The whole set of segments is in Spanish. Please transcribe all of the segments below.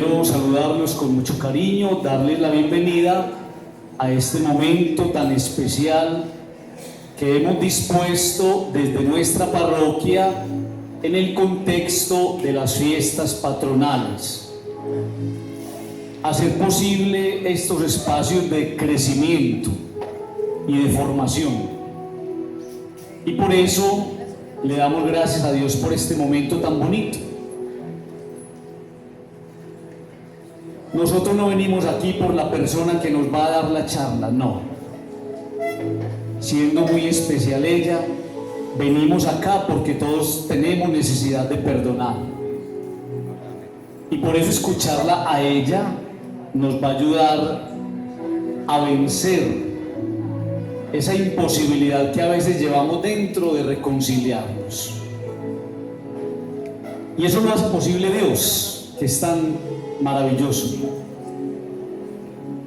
quiero saludarlos con mucho cariño, darles la bienvenida a este momento tan especial que hemos dispuesto desde nuestra parroquia en el contexto de las fiestas patronales. Hacer posible estos espacios de crecimiento y de formación. Y por eso le damos gracias a Dios por este momento tan bonito. Nosotros no venimos aquí por la persona que nos va a dar la charla, no. Siendo muy especial ella, venimos acá porque todos tenemos necesidad de perdonar. Y por eso escucharla a ella nos va a ayudar a vencer esa imposibilidad que a veces llevamos dentro de reconciliarnos. Y eso lo hace posible Dios, que es tan maravilloso.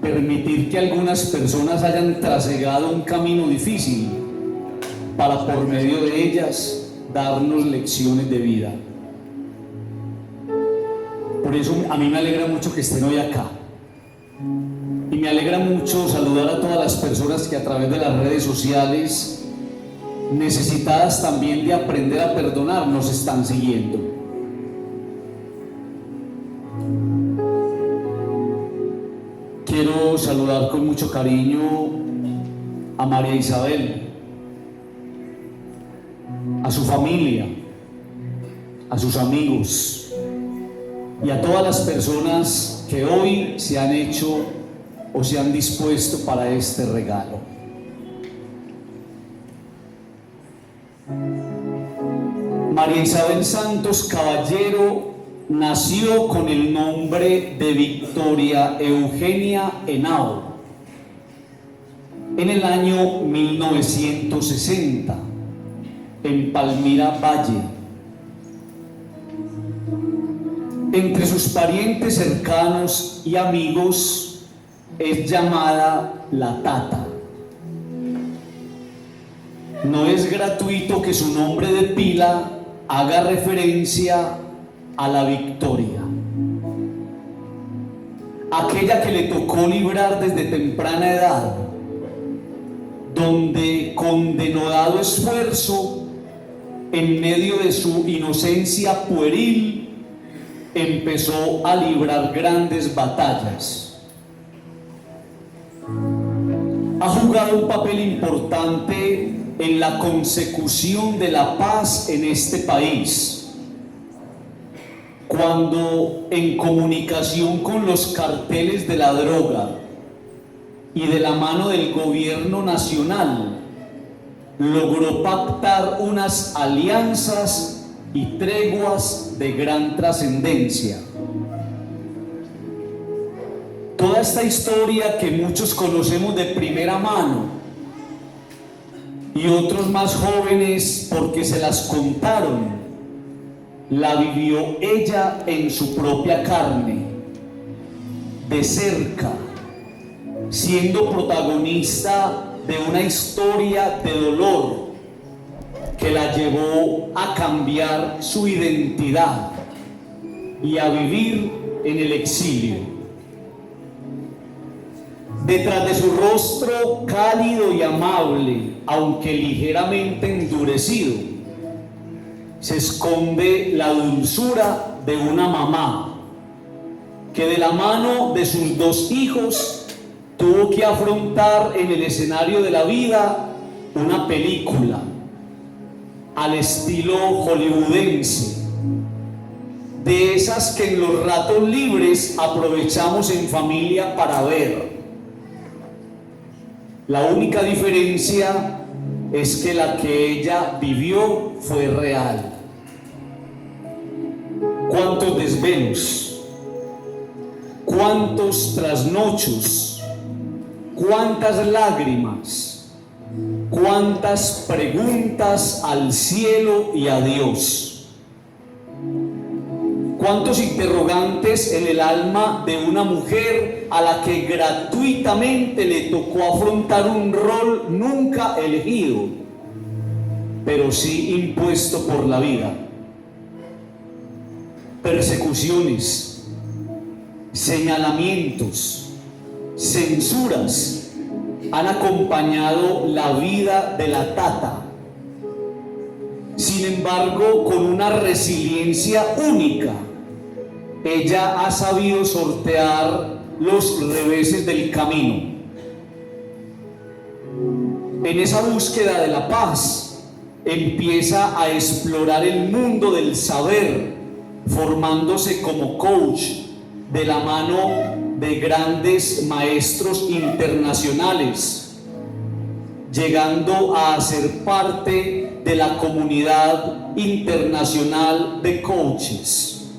Permitir que algunas personas hayan trasegado un camino difícil para por medio de ellas darnos lecciones de vida. Por eso a mí me alegra mucho que estén hoy acá. Y me alegra mucho saludar a todas las personas que a través de las redes sociales, necesitadas también de aprender a perdonar, nos están siguiendo. Quiero saludar con mucho cariño a María Isabel, a su familia, a sus amigos y a todas las personas que hoy se han hecho o se han dispuesto para este regalo. María Isabel Santos Caballero nació con el nombre de Victoria Eugenia Henao en el año 1960 en Palmira Valle. Entre sus parientes cercanos y amigos es llamada la Tata. No es gratuito que su nombre de pila haga referencia a la Victoria, aquella que le tocó librar desde temprana edad, donde con denodado esfuerzo, en medio de su inocencia pueril, empezó a librar grandes batallas. Ha jugado un papel importante en la consecución de la paz en este país, cuando en comunicación con los carteles de la droga y de la mano del gobierno nacional, logró pactar unas alianzas y treguas de gran trascendencia. Toda esta historia que muchos conocemos de primera mano y otros más jóvenes porque se las contaron, la vivió ella en su propia carne, de cerca, siendo protagonista de una historia de dolor que la llevó a cambiar su identidad y a vivir en el exilio. Detrás de su rostro cálido y amable, aunque ligeramente endurecido, se esconde la dulzura de una mamá que de la mano de sus dos hijos tuvo que afrontar en el escenario de la vida una película al estilo hollywoodense, de esas que en los ratos libres aprovechamos en familia para ver. La única diferencia es que la que ella vivió fue real. ¿Cuántos desvelos? ¿Cuántos trasnochos? ¿Cuántas lágrimas? ¿Cuántas preguntas al cielo y a Dios? ¿Cuántos interrogantes en el alma de una mujer a la que gratuitamente le tocó afrontar un rol nunca elegido, pero sí impuesto por la vida? Persecuciones, señalamientos, censuras han acompañado la vida de la Tata. Sin embargo, con una resiliencia única, ella ha sabido sortear los reveses del camino. En esa búsqueda de la paz, empieza a explorar el mundo del saber, formándose como coach de la mano de grandes maestros internacionales, llegando a ser parte de la comunidad internacional de coaches.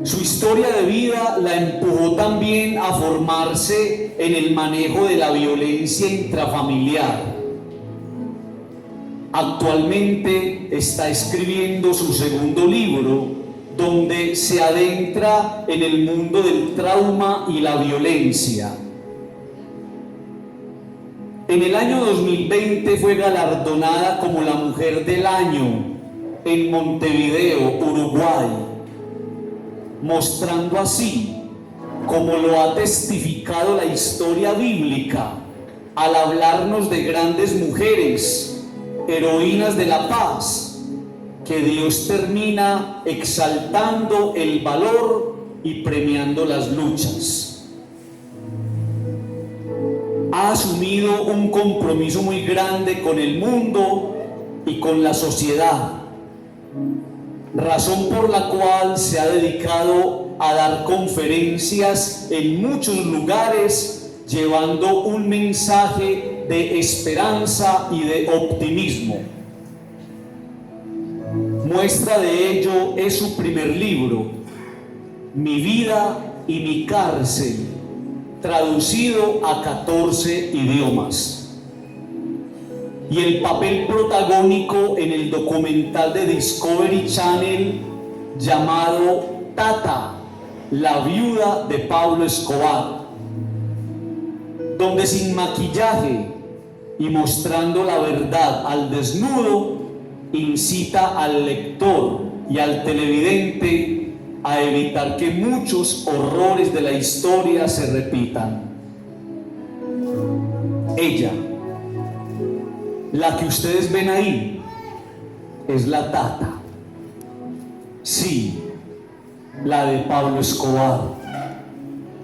Su historia de vida la empujó también a formarse en el manejo de la violencia intrafamiliar. Actualmente está escribiendo su segundo libro, donde se adentra en el mundo del trauma y la violencia. En el año 2020 fue galardonada como la Mujer del Año en Montevideo, Uruguay, mostrando así, como lo ha testificado la historia bíblica, al hablarnos de grandes mujeres, heroínas de la paz, que Dios termina exaltando el valor y premiando las luchas. Ha asumido un compromiso muy grande con el mundo y con la sociedad, razón por la cual se ha dedicado a dar conferencias en muchos lugares, llevando un mensaje de esperanza y de optimismo. Muestra de ello es su primer libro, Mi vida y mi cárcel, traducido a 14 idiomas. Y el papel protagónico en el documental de Discovery Channel llamado Tata, la viuda de Pablo Escobar, donde sin maquillaje y mostrando la verdad al desnudo, incita al lector y al televidente a evitar que muchos horrores de la historia se repitan. Ella, la que ustedes ven ahí, es la Tata. Sí, la de Pablo Escobar,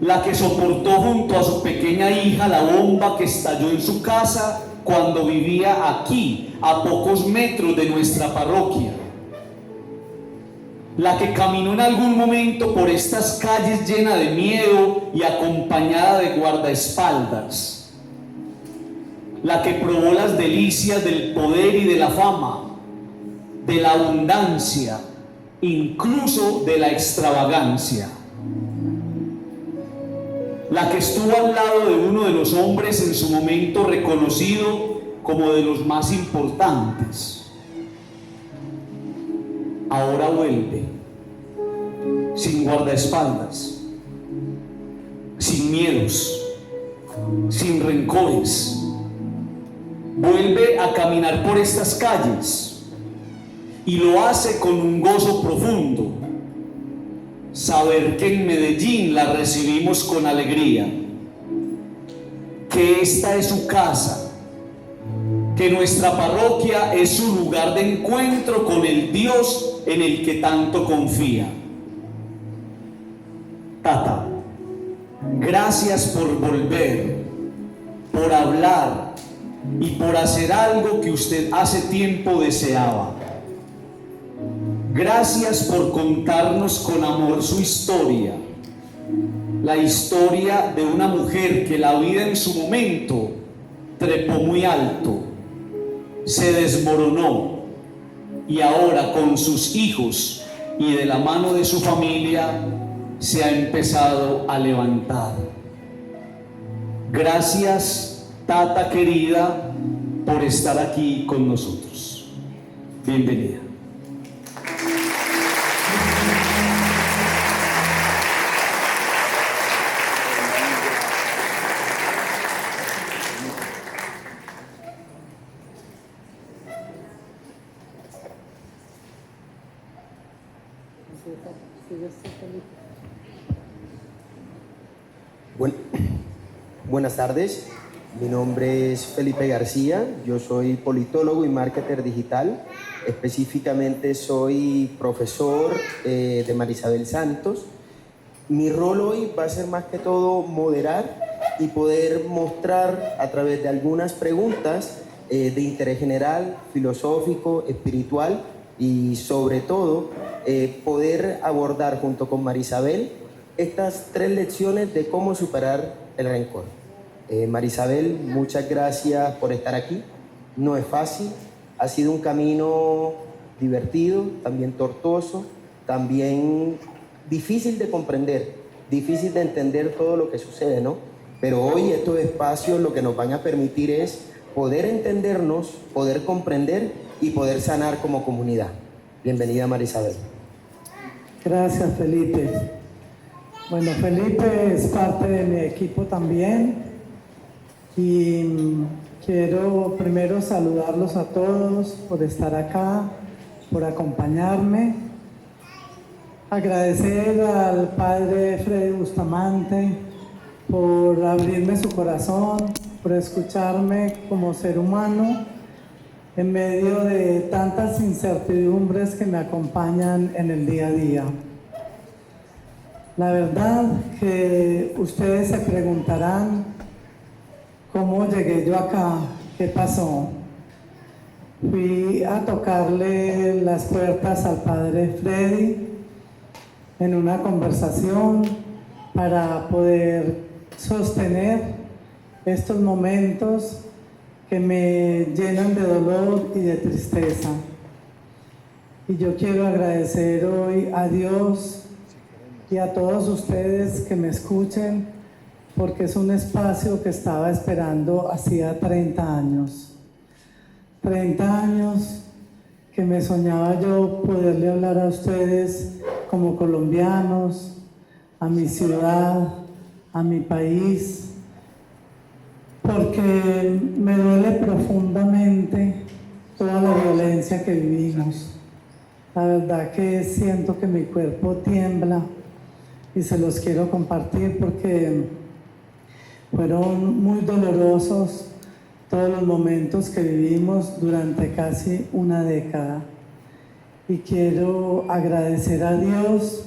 la que soportó junto a su pequeña hija la bomba que estalló en su casa cuando vivía aquí, a pocos metros de nuestra parroquia. La que caminó en algún momento por estas calles llena de miedo y acompañada de guardaespaldas. La que probó las delicias del poder y de la fama, de la abundancia, incluso de la extravagancia. La que estuvo al lado de uno de los hombres en su momento reconocido como de los más importantes. Ahora vuelve, sin guardaespaldas, sin miedos, sin rencores. Vuelve a caminar por estas calles y lo hace con un gozo profundo. Saber que en Medellín la recibimos con alegría, que esta es su casa, que nuestra parroquia es su lugar de encuentro con el Dios en el que tanto confía. Tata, gracias por volver, por hablar y por hacer algo que usted hace tiempo deseaba. Gracias por contarnos con amor su historia, la historia de una mujer que la vida en su momento trepó muy alto, se desmoronó y ahora con sus hijos y de la mano de su familia se ha empezado a levantar. Gracias, Tata querida, por estar aquí con nosotros. Bienvenida. Sí, sí. Buenas tardes, mi nombre es Felipe García, yo soy politólogo y marketer digital, específicamente soy profesor de Marisabel Santos. Mi rol hoy va a ser más que todo moderar y poder mostrar a través de algunas preguntas de interés general, filosófico, espiritual y sobre todo poder abordar junto con Marisabel estas 3 lecciones de cómo superar el rencor. Marisabel, muchas gracias por estar aquí. No es fácil, ha sido un camino divertido, también tortuoso, también difícil de comprender, difícil de entender todo lo que sucede, ¿no? Pero hoy estos espacios lo que nos van a permitir es poder entendernos, poder comprender y poder sanar como comunidad. Bienvenida, Marisabel. Gracias, Felipe. Bueno, Felipe es parte de mi equipo también y quiero primero saludarlos a todos por estar acá, por acompañarme. Agradecer al padre Freddy Bustamante por abrirme su corazón, por escucharme como ser humano en medio de tantas incertidumbres que me acompañan en el día a día. La verdad que ustedes se preguntarán cómo llegué yo acá, qué pasó. Fui a tocarle las puertas al padre Freddy en una conversación para poder sostener estos momentos que me llenan de dolor y de tristeza. Y yo quiero agradecer hoy a Dios y a todos ustedes que me escuchen, porque es un espacio que estaba esperando hacía 30 años. 30 años que me soñaba yo poderle hablar a ustedes como colombianos, a mi ciudad, a mi país, porque me duele profundamente toda la violencia que vivimos. La verdad que siento que mi cuerpo tiembla y se los quiero compartir porque fueron muy dolorosos todos los momentos que vivimos durante casi una década. Y quiero agradecer a Dios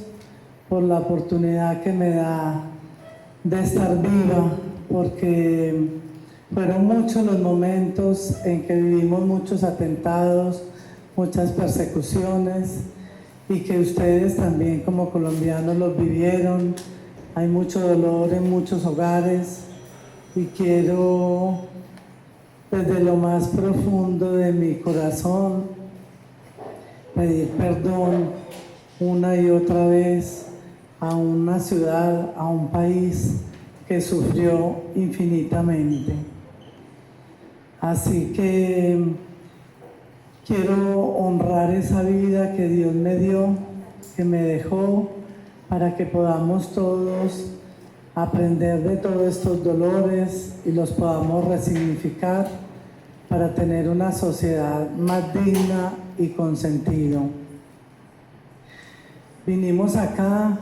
por la oportunidad que me da de estar viva, porque fueron muchos los momentos en que vivimos muchos atentados, muchas persecuciones, y que ustedes también como colombianos los vivieron. Hay mucho dolor en muchos hogares y quiero desde lo más profundo de mi corazón pedir perdón una y otra vez a una ciudad, a un país que sufrió infinitamente. Así que quiero honrar esa vida que Dios me dio, que me dejó, para que podamos todos aprender de todos estos dolores y los podamos resignificar para tener una sociedad más digna y con sentido. Vinimos acá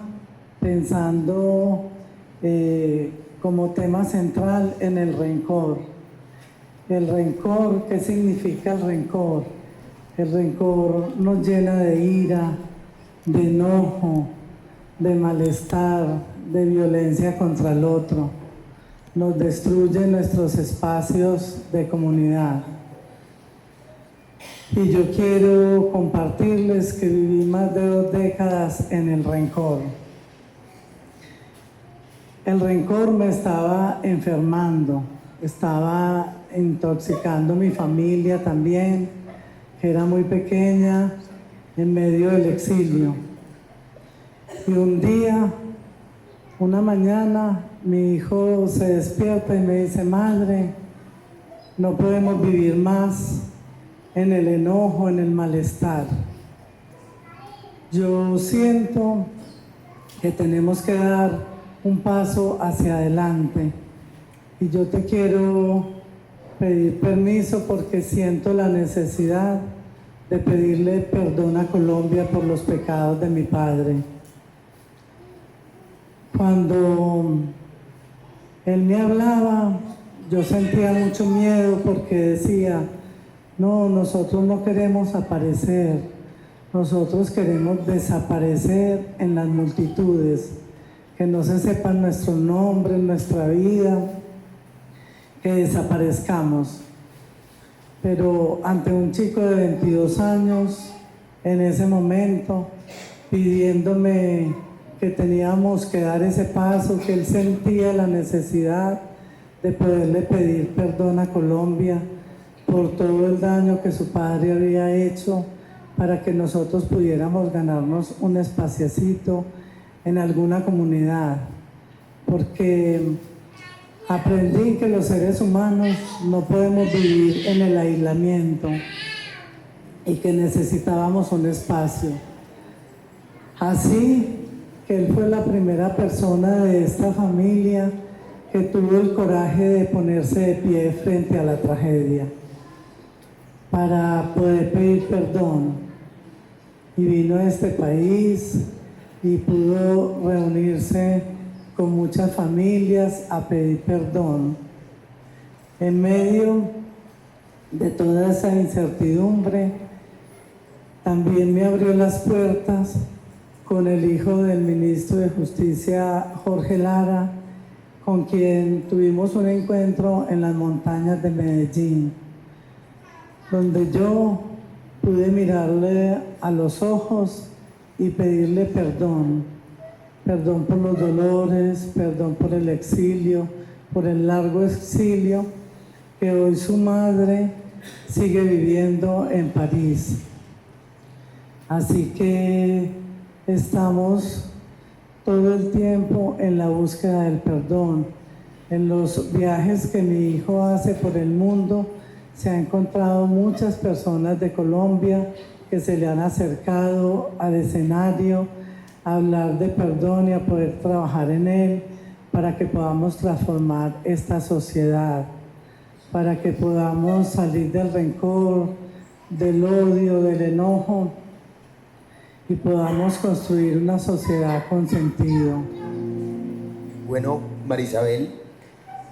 pensando como tema central en el rencor. El rencor, ¿qué significa el rencor? El rencor nos llena de ira, de enojo, de malestar, de violencia contra el otro. Nos destruye nuestros espacios de comunidad. Y yo quiero compartirles que viví más de 2 décadas en el rencor. El rencor me estaba enfermando, estaba intoxicando mi familia también, que era muy pequeña, en medio del exilio. Y un día, una mañana, mi hijo se despierta y me dice: madre, no podemos vivir más en el enojo, en el malestar. Yo siento que tenemos que dar un paso hacia adelante. Y yo te quiero pedir permiso porque siento la necesidad de pedirle perdón a Colombia por los pecados de mi padre. Cuando él me hablaba, yo sentía mucho miedo porque decía, no, nosotros no queremos aparecer, nosotros queremos desaparecer en las multitudes, que no se sepan nuestros nombres, nuestra vida, que desaparezcamos. Pero ante un chico de 22 años, en ese momento, pidiéndome que teníamos que dar ese paso, que él sentía la necesidad de poderle pedir perdón a Colombia por todo el daño que su padre había hecho para que nosotros pudiéramos ganarnos un espaciecito en alguna comunidad, porque aprendí que los seres humanos no podemos vivir en el aislamiento y que necesitábamos un espacio. Así que él fue la primera persona de esta familia que tuvo el coraje de ponerse de pie frente a la tragedia para poder pedir perdón. Y vino a este país y pudo reunirse con muchas familias a pedir perdón. En medio de toda esa incertidumbre, también me abrió las puertas con el hijo del ministro de Justicia, Jorge Lara, con quien tuvimos un encuentro en las montañas de Medellín, donde yo pude mirarle a los ojos y pedirle perdón. Perdón por los dolores, perdón por el exilio, por el largo exilio que hoy su madre sigue viviendo en París. Así que estamos todo el tiempo en la búsqueda del perdón. En los viajes que mi hijo hace por el mundo, se ha encontrado muchas personas de Colombia que se le han acercado al escenario a hablar de perdón y a poder trabajar en él para que podamos transformar esta sociedad, para que podamos salir del rencor, del odio, del enojo y podamos construir una sociedad con sentido. Bueno, Marisabel,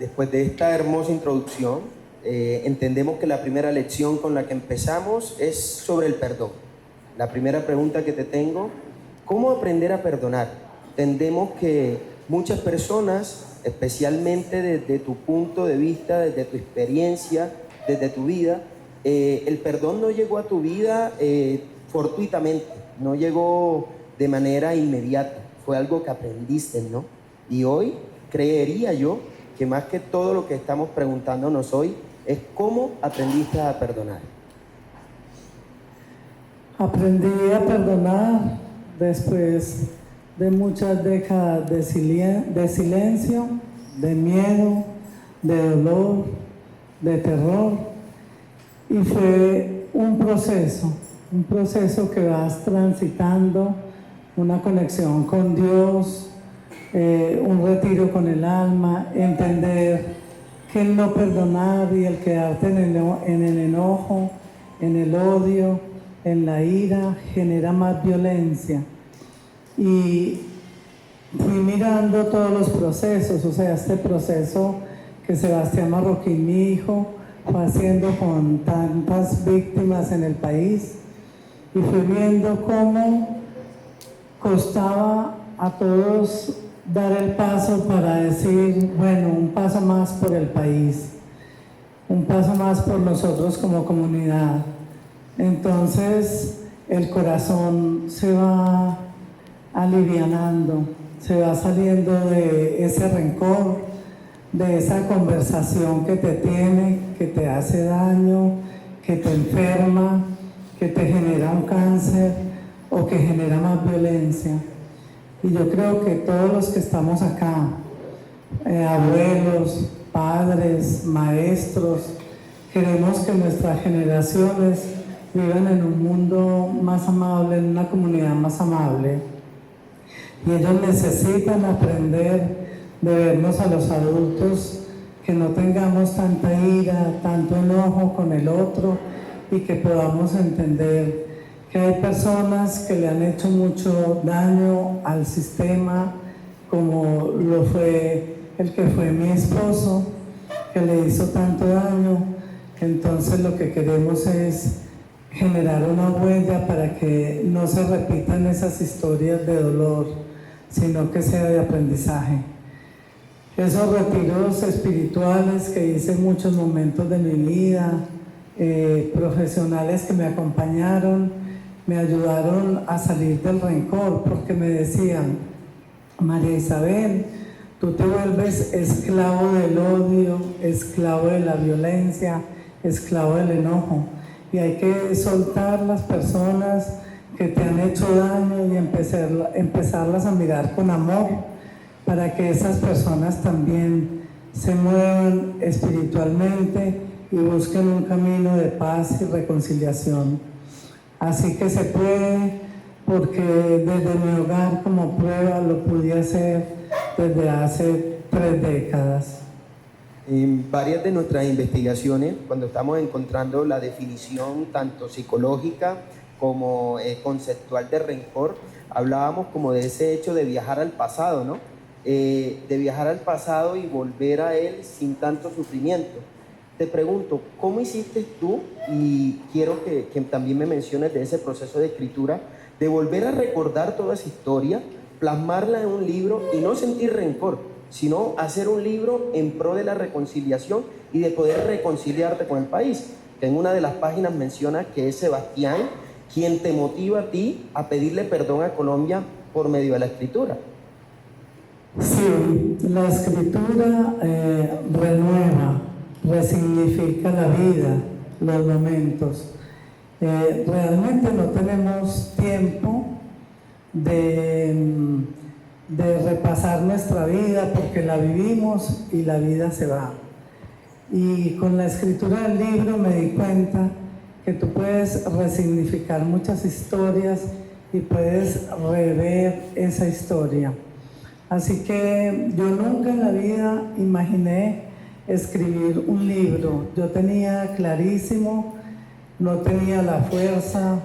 después de esta hermosa introducción, entendemos que la primera lección con la que empezamos es sobre el perdón. La primera pregunta que te tengo, ¿cómo aprender a perdonar? Entendemos que muchas personas, especialmente desde tu punto de vista, desde tu experiencia, desde tu vida, el perdón no llegó a tu vida fortuitamente, no llegó de manera inmediata, fue algo que aprendiste, ¿no? Y hoy creería yo que más que todo lo que estamos preguntándonos hoy es cómo aprendiste a perdonar. Aprendí a perdonar después de muchas décadas de silencio, de miedo, de dolor, de terror, y fue un proceso que vas transitando, una conexión con Dios, un retiro con el alma, entender que el no perdonar y el quedarte en el enojo, en el odio, en la ira, genera más violencia. Y fui mirando todos los procesos, o sea, este proceso que Sebastián Marroquín, mi hijo, fue haciendo con tantas víctimas en el país, y fui viendo cómo costaba a todos dar el paso para decir, bueno, un paso más por el país, un paso más por nosotros como comunidad. Entonces el corazón se va alivianando, se va saliendo de ese rencor, de esa conversación que te tiene, que te hace daño, que te enferma, que te genera un cáncer o que genera más violencia. Y yo creo que todos los que estamos acá, abuelos, padres, maestros, queremos que nuestras generaciones vivan en un mundo más amable, en una comunidad más amable. Y ellos necesitan aprender de vernos a los adultos, que no tengamos tanta ira, tanto enojo con el otro, y que podamos entender que hay personas que le han hecho mucho daño al sistema como lo fue el que fue mi esposo, que le hizo tanto daño. Entonces lo que queremos es generar una huella para que no se repitan esas historias de dolor, sino que sea de aprendizaje. Esos retiros espirituales que hice en muchos momentos de mi vida, profesionales que me acompañaron, me ayudaron a salir del rencor, porque me decían: María Isabel, tú te vuelves esclavo del odio, esclavo de la violencia, esclavo del enojo, y hay que soltar las personas que te han hecho daño y empezarlas a mirar con amor, para que esas personas también se muevan espiritualmente y busquen un camino de paz y reconciliación. Así que se puede, porque desde mi hogar como prueba lo pude hacer desde hace 3 décadas. En varias de nuestras investigaciones, cuando estamos encontrando la definición tanto psicológica como conceptual de rencor, hablábamos como de ese hecho de viajar al pasado, ¿no? De viajar al pasado y volver a él sin tanto sufrimiento. Te pregunto, ¿cómo hiciste tú? Y quiero que también me menciones de ese proceso de escritura, de volver a recordar toda esa historia, plasmarla en un libro y no sentir rencor, sino hacer un libro en pro de la reconciliación y de poder reconciliarte con el país. Que en una de las páginas menciona que es Sebastián quien te motiva a ti a pedirle perdón a Colombia por medio de la escritura. Sí, la escritura renueva, resignifica la vida, los momentos. Realmente no tenemos tiempo de repasar nuestra vida, porque la vivimos y la vida se va. Y con la escritura del libro me di cuenta que tú puedes resignificar muchas historias y puedes rever esa historia. Así que yo nunca en la vida imaginé escribir un libro. Yo tenía clarísimo, no tenía la fuerza,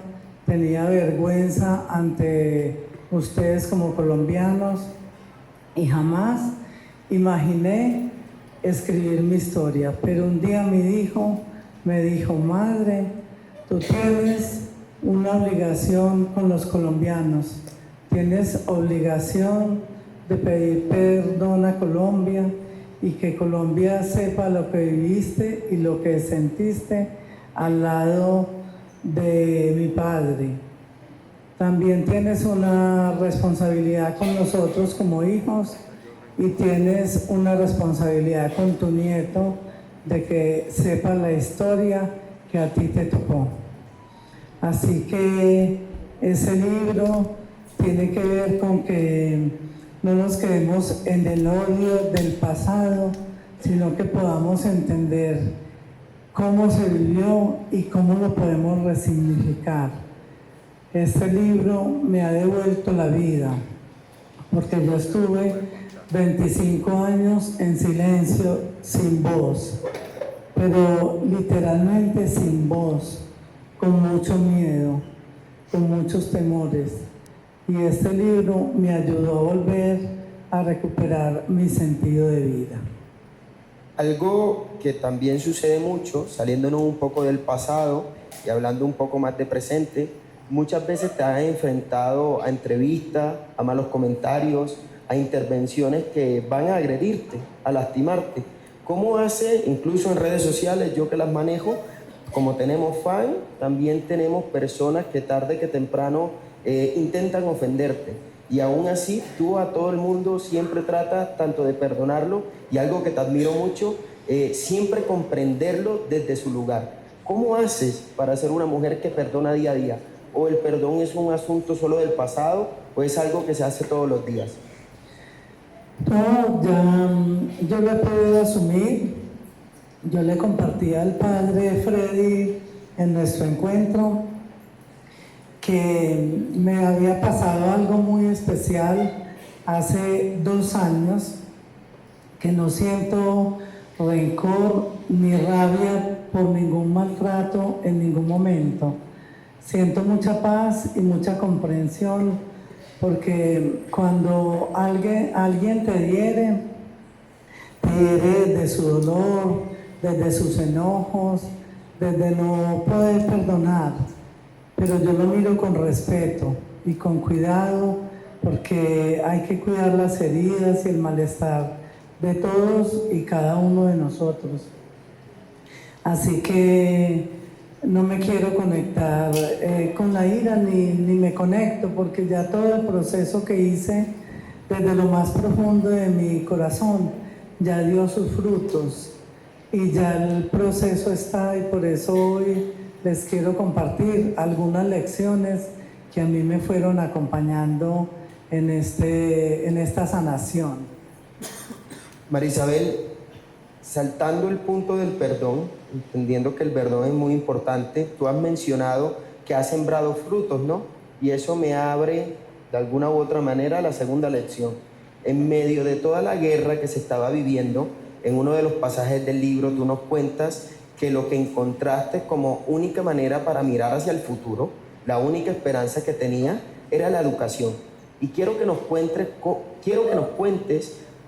tenía vergüenza ante ustedes como colombianos y jamás imaginé escribir mi historia. Pero un día mi hijo me dijo: madre, tú tienes una obligación con los colombianos, tienes obligación de pedir perdón a Colombia y que Colombia sepa lo que viviste y lo que sentiste al lado de mi padre. También tienes una responsabilidad con nosotros como hijos y tienes una responsabilidad con tu nieto de que sepa la historia que a ti te tocó. Así que ese libro tiene que ver con que no nos quedemos en el odio del pasado, sino que podamos entender cómo se vivió y cómo lo podemos resignificar. Este libro me ha devuelto la vida, porque yo estuve 25 años en silencio, sin voz, pero literalmente sin voz, con mucho miedo, con muchos temores. Y este libro me ayudó a volver a recuperar mi sentido de vida. Algo que también sucede mucho, saliéndonos un poco del pasado y hablando un poco más de presente, muchas veces te has enfrentado a entrevistas, a malos comentarios, a intervenciones que van a agredirte, a lastimarte. ¿Cómo hace, incluso en redes sociales, yo que las manejo, como tenemos fan, también tenemos personas que tarde que temprano intentan ofenderte? Y aún así, tú a todo el mundo siempre tratas tanto de perdonarlo y algo que te admiro mucho, siempre comprenderlo desde su lugar. ¿Cómo haces para ser una mujer que perdona día a día? ¿O el perdón es un asunto solo del pasado o es algo que se hace todos los días? No, ya yo lo he podido asumir. Yo le compartí al padre Freddy en nuestro encuentro que me había pasado algo muy especial hace 2 años, que no siento rencor ni rabia por ningún maltrato en ningún momento. Siento mucha paz y mucha comprensión porque cuando alguien te hiere desde su dolor, desde sus enojos, desde no poder perdonar, pero yo lo miro con respeto y con cuidado, porque hay que cuidar las heridas y el malestar de todos y cada uno de nosotros. Así que no me quiero conectar con la ira ni me conecto, porque ya todo el proceso que hice desde lo más profundo de mi corazón ya dio sus frutos y ya el proceso está, y por eso hoy les quiero compartir algunas lecciones que a mí me fueron acompañando en esta sanación. María Isabel, saltando el punto del perdón, entendiendo que el perdón es muy importante, tú has mencionado que has sembrado frutos, ¿no? Y eso me abre de alguna u otra manera la segunda lección. En medio de toda la guerra que se estaba viviendo, en uno de los pasajes del libro tú nos cuentas que lo que encontraste como única manera para mirar hacia el futuro, la única esperanza que tenía, era la educación. Y quiero que nos cuentes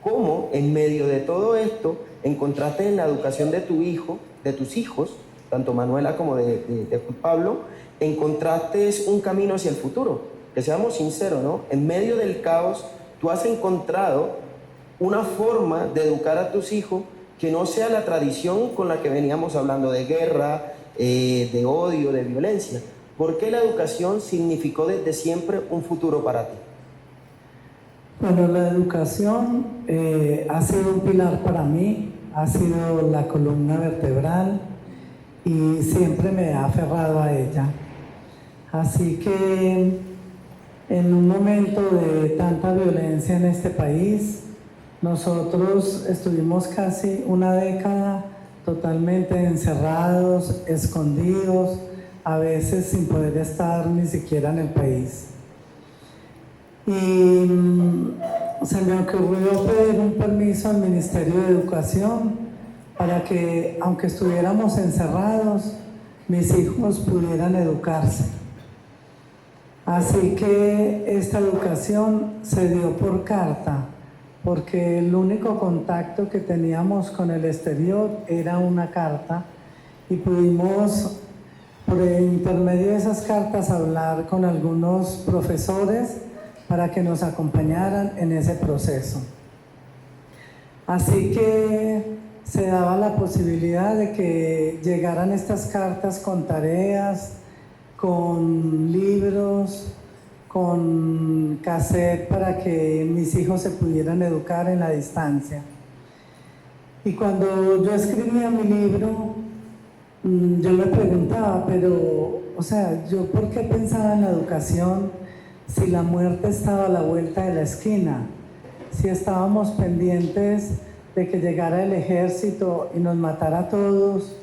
cómo en medio de todo esto encontraste en la educación de tu hijo, de tus hijos, tanto Manuela como de Pablo, encontraste un camino hacia el futuro. Que seamos sinceros, ¿no? En medio del caos, tú has encontrado una forma de educar a tus hijos que no sea la tradición con la que veníamos hablando de guerra, de odio, de violencia. ¿Por qué la educación significó desde siempre un futuro para ti? Bueno, la educación ha sido un pilar para mí, ha sido la columna vertebral y siempre me he aferrado a ella. Así que en un momento de tanta violencia en este país, nosotros estuvimos casi una década totalmente encerrados, escondidos, a veces sin poder estar ni siquiera en el país. Y se me ocurrió pedir un permiso al Ministerio de Educación para que, aunque estuviéramos encerrados, mis hijos pudieran educarse. Así que esta educación se dio por carta, porque el único contacto que teníamos con el exterior era una carta, y pudimos por intermedio de esas cartas hablar con algunos profesores para que nos acompañaran en ese proceso. Así que se daba la posibilidad de que llegaran estas cartas con tareas, con libros, con cassette para que mis hijos se pudieran educar en la distancia. Y cuando yo escribía mi libro, yo me preguntaba, pero, ¿yo por qué pensaba en la educación si la muerte estaba a la vuelta de la esquina? Si estábamos pendientes de que llegara el ejército y nos matara a todos,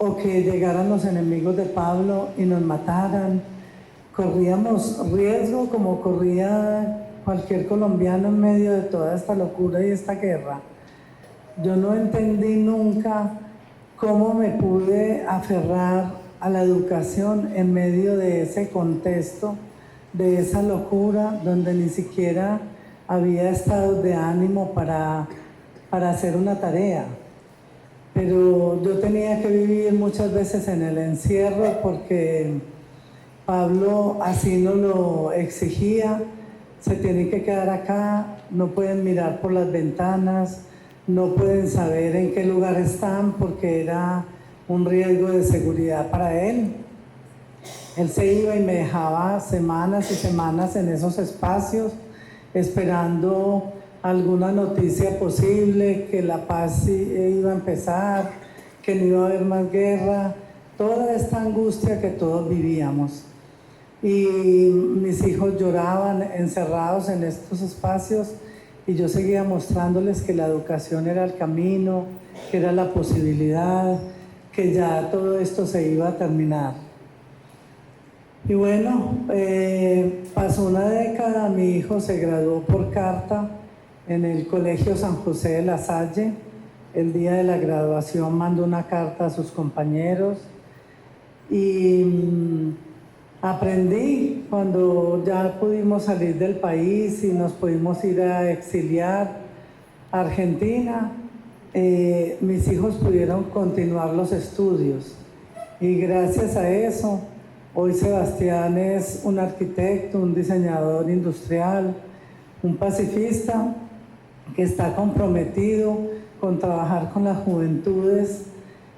o que llegaran los enemigos de Pablo y nos mataran. Corríamos riesgo como corría cualquier colombiano en medio de toda esta locura y esta guerra. Yo no entendí nunca cómo me pude aferrar a la educación en medio de ese contexto, de esa locura, donde ni siquiera había estados de ánimo para hacer una tarea. Pero yo tenía que vivir muchas veces en el encierro porque Pablo así nos lo exigía. Se tienen que quedar acá, no pueden mirar por las ventanas, no pueden saber en qué lugar están porque era un riesgo de seguridad para él. Él se iba y me dejaba semanas y semanas en esos espacios esperando alguna noticia posible, que la paz iba a empezar, que no iba a haber más guerra, toda esta angustia que todos vivíamos. Y mis hijos lloraban encerrados en estos espacios y yo seguía mostrándoles que la educación era el camino, que era la posibilidad, que ya todo esto se iba a terminar. Y bueno, pasó una década, mi hijo se graduó por carta en el Colegio San José de la Salle. El día de la graduación mandó una carta a sus compañeros y Aprendí cuando ya pudimos salir del país y nos pudimos ir a exiliar a Argentina. Mis hijos pudieron continuar los estudios y gracias a eso hoy Sebastián es un arquitecto, un diseñador industrial, un pacifista que está comprometido con trabajar con las juventudes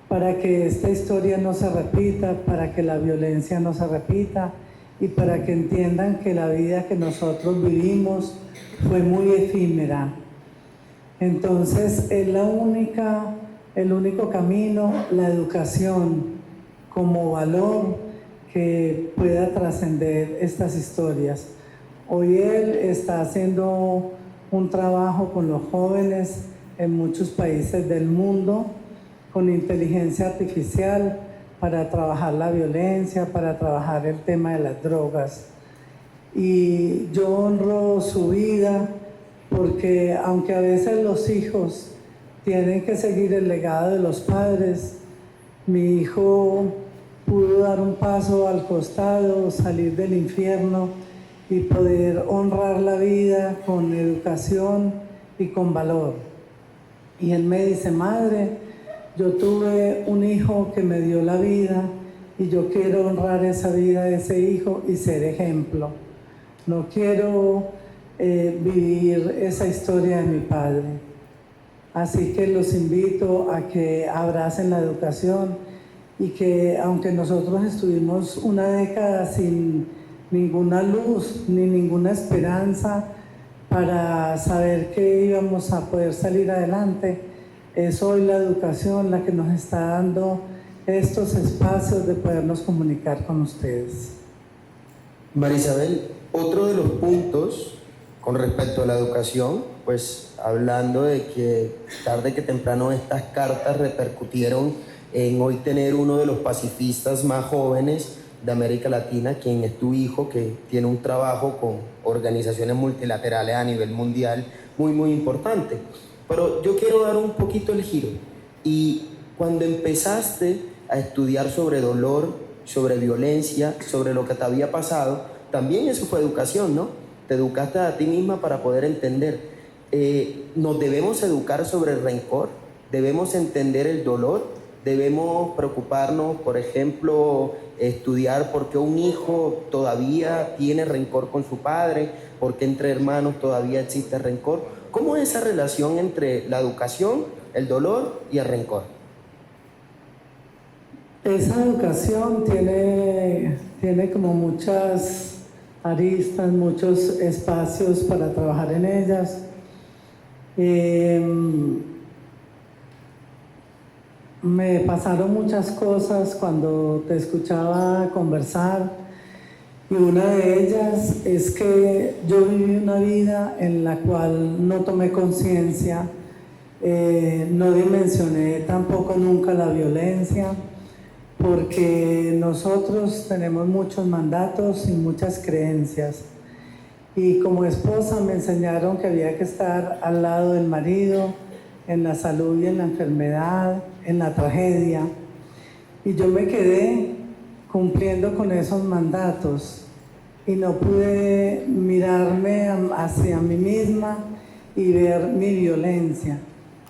para que esta historia no se repita, para que la violencia no se repita y para que entiendan que la vida que nosotros vivimos fue muy efímera. Entonces es el único camino, la educación como valor que pueda trascender estas historias. Hoy él está haciendo un trabajo con los jóvenes en muchos países del mundo, con inteligencia artificial para trabajar la violencia, para trabajar el tema de las drogas. Y yo honro su vida porque aunque a veces los hijos tienen que seguir el legado de los padres, mi hijo pudo dar un paso al costado, salir del infierno y poder honrar la vida con educación y con valor. Y él me dice, madre, yo tuve un hijo que me dio la vida y yo quiero honrar esa vida de ese hijo y ser ejemplo. No quiero vivir esa historia de mi padre. Así que los invito a que abracen la educación y que aunque nosotros estuvimos una década sin ninguna luz ni ninguna esperanza para saber que íbamos a poder salir adelante, es hoy la educación la que nos está dando estos espacios de podernos comunicar con ustedes. María Isabel, otro de los puntos con respecto a la educación, pues hablando de que tarde que temprano estas cartas repercutieron en hoy tener uno de los pacifistas más jóvenes de América Latina, quien es tu hijo, que tiene un trabajo con organizaciones multilaterales a nivel mundial muy importante. Pero yo quiero dar un poquito el giro. Y cuando empezaste a estudiar sobre dolor, sobre violencia, sobre lo que te había pasado, también eso fue educación, ¿no? Te educaste a ti misma para poder entender. Nos debemos educar sobre el rencor, debemos entender el dolor, debemos preocuparnos, por ejemplo, estudiar por qué un hijo todavía tiene rencor con su padre, por qué entre hermanos todavía existe rencor. ¿Cómo es esa relación entre la educación, el dolor y el rencor? Esa educación tiene como muchas aristas, muchos espacios para trabajar en ellas. Me pasaron muchas cosas cuando te escuchaba conversar y una de ellas es que yo viví una vida en la cual no tomé conciencia, no dimensioné tampoco nunca la violencia, porque nosotros tenemos muchos mandatos y muchas creencias. Y como esposa me enseñaron que había que estar al lado del marido, en la salud y en la enfermedad, en la tragedia. Y yo me quedé cumpliendo con esos mandatos y no pude mirarme hacia mí misma y ver mi violencia.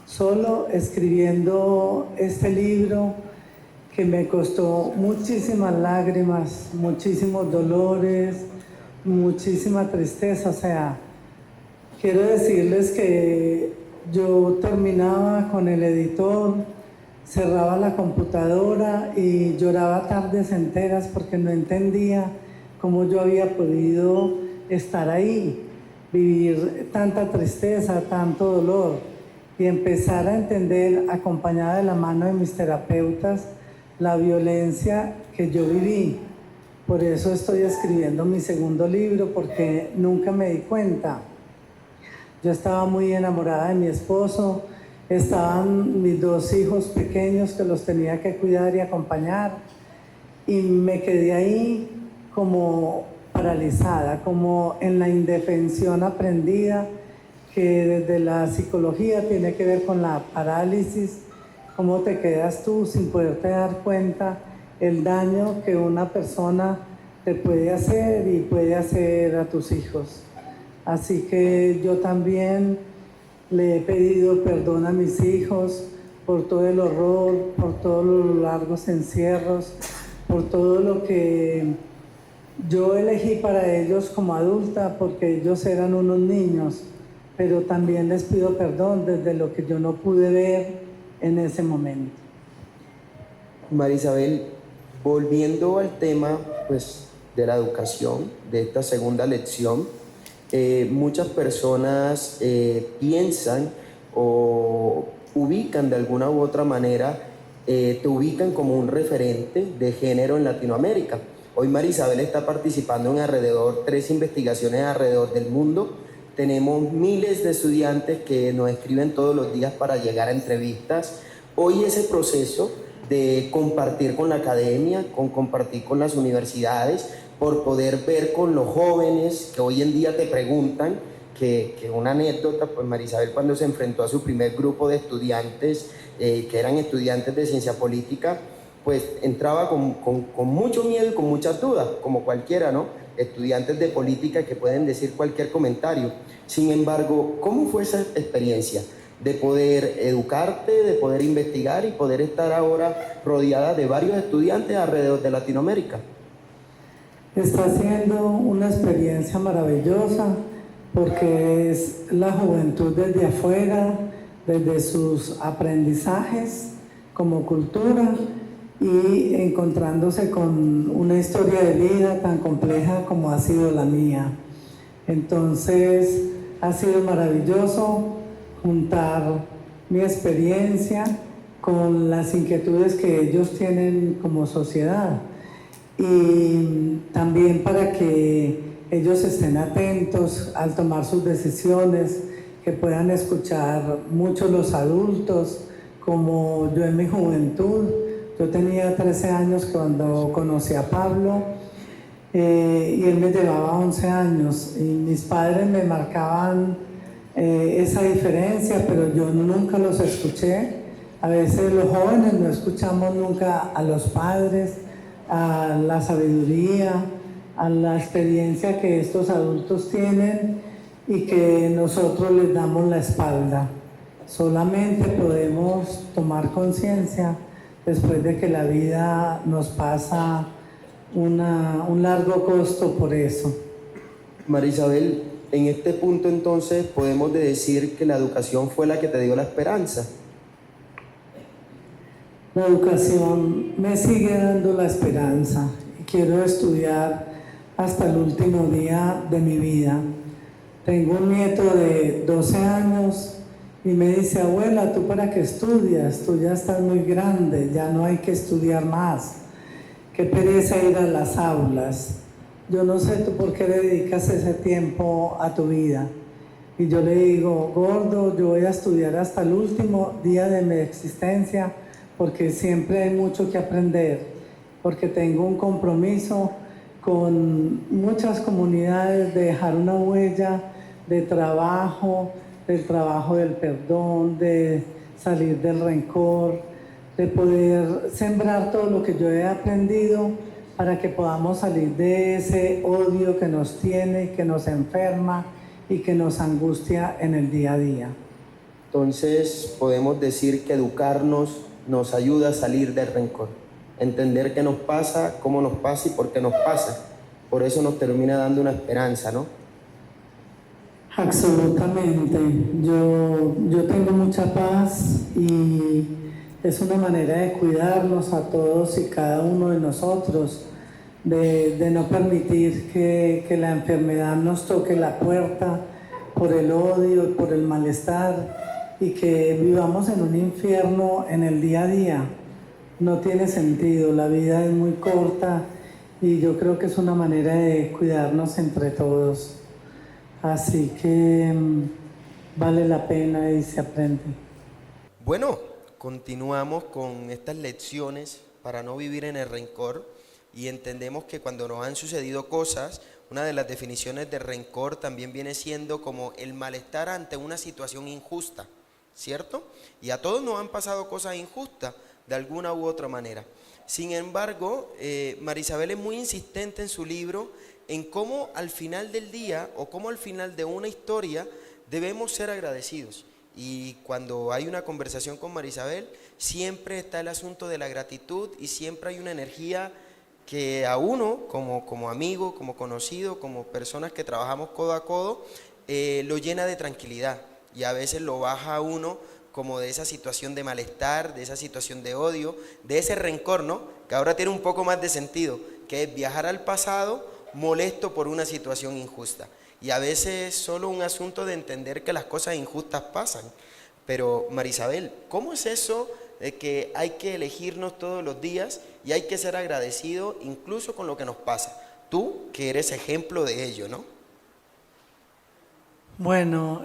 Solo escribiendo este libro que me costó muchísimas lágrimas, muchísimos dolores, muchísima tristeza. O sea, quiero decirles que yo terminaba con el editor, cerraba la computadora y lloraba tardes enteras porque no entendía cómo yo había podido estar ahí, vivir tanta tristeza, tanto dolor y empezar a entender, acompañada de la mano de mis terapeutas, la violencia que yo viví. Por eso estoy escribiendo mi segundo libro, porque nunca me di cuenta. Yo estaba muy enamorada de mi esposo, estaban mis dos hijos pequeños que los tenía que cuidar y acompañar, y me quedé ahí como paralizada, como en la indefensión aprendida, que desde la psicología tiene que ver con la parálisis, cómo te quedas tú sin poderte dar cuenta el daño que una persona te puede hacer y puede hacer a tus hijos. Así que yo también le he pedido perdón a mis hijos por todo el horror, por todos los largos encierros, por todo lo que yo elegí para ellos como adulta, porque ellos eran unos niños, pero también les pido perdón desde lo que yo no pude ver en ese momento. María Isabel, volviendo al tema pues, de la educación, de esta segunda lección, muchas personas piensan o ubican de alguna u otra manera, te ubican como un referente de género en Latinoamérica. Hoy María Isabel está participando en alrededor 3 investigaciones alrededor del mundo. Tenemos miles de estudiantes que nos escriben todos los días para llegar a entrevistas. Hoy ese proceso de compartir con la academia, compartir con las universidades, por poder ver con los jóvenes que hoy en día te preguntan, que una anécdota, pues María Isabel cuando se enfrentó a su primer grupo de estudiantes, que eran estudiantes de ciencia política, pues entraba con mucho miedo y con muchas dudas, como cualquiera, ¿no? Estudiantes de política que pueden decir cualquier comentario. Sin embargo, ¿cómo fue esa experiencia de poder educarte, de poder investigar y poder estar ahora rodeada de varios estudiantes alrededor de Latinoamérica? Está siendo una experiencia maravillosa porque es la juventud desde afuera, desde sus aprendizajes como cultura y encontrándose con una historia de vida tan compleja como ha sido la mía. Entonces ha sido maravilloso juntar mi experiencia con las inquietudes que ellos tienen como sociedad y también para que ellos estén atentos al tomar sus decisiones, que puedan escuchar mucho los adultos, como yo en mi juventud. Yo tenía 13 años cuando conocí a Pablo y él me llevaba 11 años y mis padres me marcaban esa diferencia, pero yo nunca los escuché. A veces los jóvenes no escuchamos nunca a los padres, a la sabiduría, a la experiencia que estos adultos tienen y que nosotros les damos la espalda. Solamente podemos tomar conciencia después de que la vida nos pasa un largo costo por eso. María Isabel, en este punto entonces podemos decir que la educación fue la que te dio la esperanza. La educación me sigue dando la esperanza y quiero estudiar hasta el último día de mi vida. Tengo un nieto de 12 años y me dice, abuela, ¿tú para qué estudias? Tú ya estás muy grande, ya no hay que estudiar más. Qué pereza ir a las aulas. Yo no sé tú por qué le dedicas ese tiempo a tu vida. Y yo le digo, gordo, yo voy a estudiar hasta el último día de mi existencia porque siempre hay mucho que aprender, porque tengo un compromiso con muchas comunidades de dejar una huella de trabajo, del trabajo del perdón, de salir del rencor, de poder sembrar todo lo que yo he aprendido para que podamos salir de ese odio que nos tiene, que nos enferma y que nos angustia en el día a día. Entonces podemos decir que educarnos nos ayuda a salir del rencor, entender qué nos pasa, cómo nos pasa y por qué nos pasa. Por eso nos termina dando una esperanza, ¿no? Absolutamente. Yo tengo mucha paz y es una manera de cuidarnos a todos y cada uno de nosotros, de no permitir que la enfermedad nos toque la puerta por el odio, por el malestar y que vivamos en un infierno en el día a día. No tiene sentido, la vida es muy corta y yo creo que es una manera de cuidarnos entre todos. Así que vale la pena y se aprende. Bueno, continuamos con estas lecciones para no vivir en el rencor y entendemos que cuando nos han sucedido cosas, una de las definiciones de rencor también viene siendo como el malestar ante una situación injusta, ¿cierto? Y a todos nos han pasado cosas injustas de alguna u otra manera. Sin embargo, Marisabel es muy insistente en su libro en cómo al final del día o cómo al final de una historia debemos ser agradecidos. Y cuando hay una conversación con Marisabel, siempre está el asunto de la gratitud y siempre hay una energía que a uno, como amigo, como conocido, como personas que trabajamos codo a codo, lo llena de tranquilidad y a veces lo baja a uno como de esa situación de malestar, de esa situación de odio, de ese rencor, ¿no? Que ahora tiene un poco más de sentido, que es viajar al pasado molesto por una situación injusta. Y a veces es solo un asunto de entender que las cosas injustas pasan. Pero Marisabel, ¿cómo es eso de que hay que elegirnos todos los días y hay que ser agradecido incluso con lo que nos pasa? Tú, que eres ejemplo de ello, ¿no? Bueno,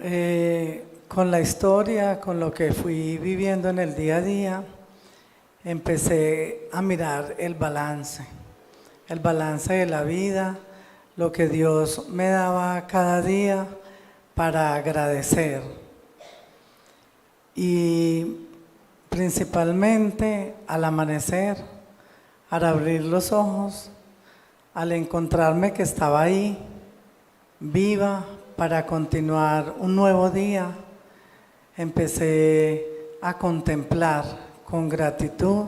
con la historia, con lo que fui viviendo en el día a día, empecé a mirar el balance de la vida, lo que Dios me daba cada día para agradecer. Y principalmente al amanecer, al abrir los ojos, al encontrarme que estaba ahí, viva, para continuar un nuevo día, empecé a contemplar con gratitud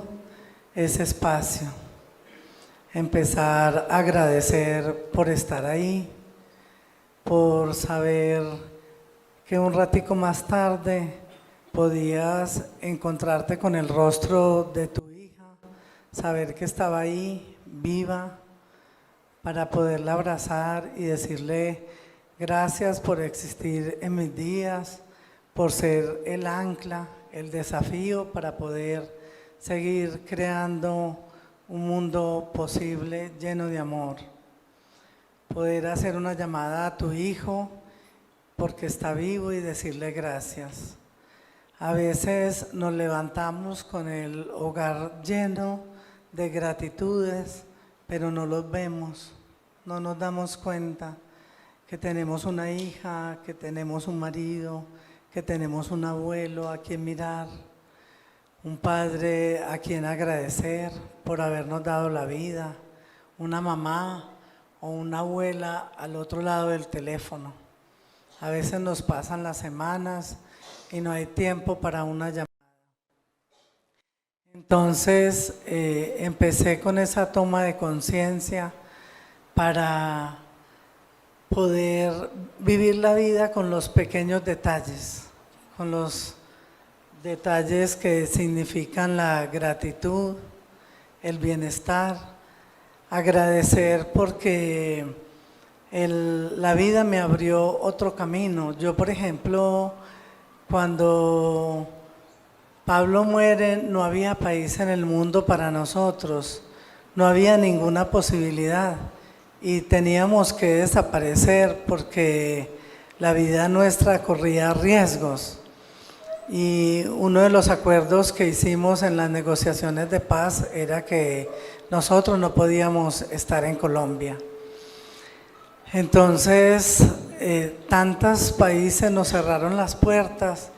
ese espacio, empezar a agradecer por estar ahí, por saber que un ratico más tarde podías encontrarte con el rostro de tu hija, saber que estaba ahí, viva, para poderla abrazar y decirle gracias por existir en mis días, por ser el ancla, el desafío para poder seguir creando un mundo posible lleno de amor. Poder hacer una llamada a tu hijo porque está vivo y decirle gracias. A veces nos levantamos con el hogar lleno de gratitudes, pero no los vemos, no nos damos cuenta que tenemos una hija, que tenemos un marido, que tenemos un abuelo a quien mirar, un padre a quien agradecer por habernos dado la vida, una mamá o una abuela al otro lado del teléfono. A veces nos pasan las semanas y no hay tiempo para una llamada. Entonces empecé con esa toma de conciencia para poder vivir la vida con los pequeños detalles, con los detalles que significan la gratitud, el bienestar, agradecer porque la vida me abrió otro camino. Yo, por ejemplo, cuando Pablo muere, no había país en el mundo para nosotros, no había ninguna posibilidad y teníamos que desaparecer porque la vida nuestra corría riesgos. Y uno de los acuerdos que hicimos en las negociaciones de paz era que nosotros no podíamos estar en Colombia. Entonces, tantos países nos cerraron las puertas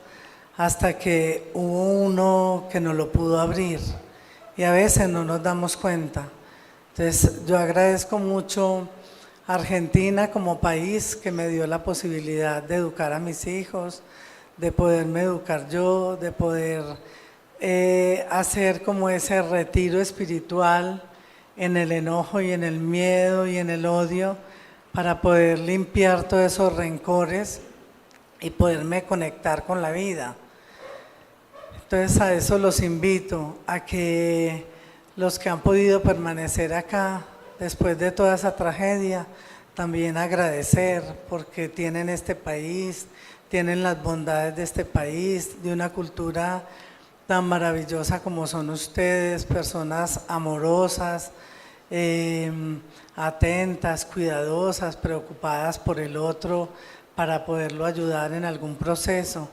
hasta que hubo uno que nos lo pudo abrir y a veces no nos damos cuenta. Entonces, yo agradezco mucho a Argentina como país que me dio la posibilidad de educar a mis hijos, de poderme educar yo, de poder hacer como ese retiro espiritual en el enojo y en el miedo y en el odio para poder limpiar todos esos rencores y poderme conectar con la vida. Entonces a eso los invito, a que los que han podido permanecer acá después de toda esa tragedia, también agradecer porque tienen este país, tienen las bondades de este país, de una cultura tan maravillosa como son ustedes, personas amorosas, atentas, cuidadosas, preocupadas por el otro para poderlo ayudar en algún proceso.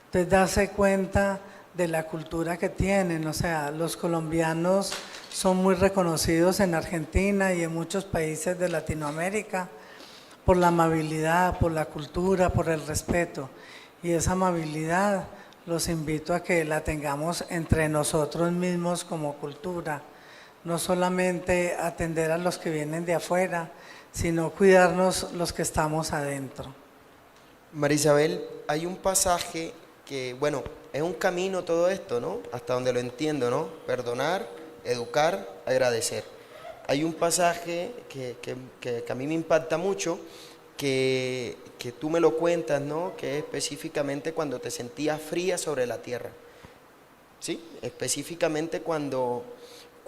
Entonces darse cuenta de la cultura que tienen, o sea, los colombianos son muy reconocidos en Argentina y en muchos países de Latinoamérica por la amabilidad, por la cultura, por el respeto. Y esa amabilidad los invito a que la tengamos entre nosotros mismos como cultura. no solamente atender a los que vienen de afuera, sino cuidarnos los que estamos adentro. María Isabel, hay un pasaje que, bueno, es un camino todo esto, ¿no? Hasta donde lo entiendo, ¿no? Perdonar, educar, agradecer. Hay un pasaje que a mí me impacta mucho, que tú me lo cuentas, ¿no? Que es específicamente cuando te sentías fría sobre la tierra, ¿sí? Específicamente cuando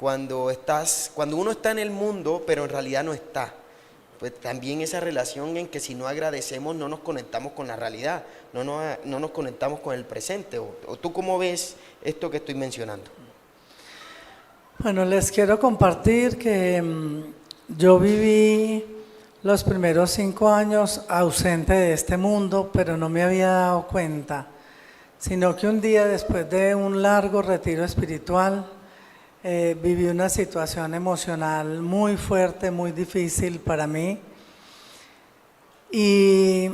uno está en el mundo, pero en realidad no está. Pues también esa relación en que si no agradecemos no nos conectamos con la realidad, no nos conectamos con el presente. ¿O tú cómo ves esto que estoy mencionando? Bueno, les quiero compartir que yo viví los primeros 5 años ausente de este mundo, pero no me había dado cuenta, sino que un día, después de un largo retiro espiritual, viví una situación emocional muy fuerte, muy difícil para mí, y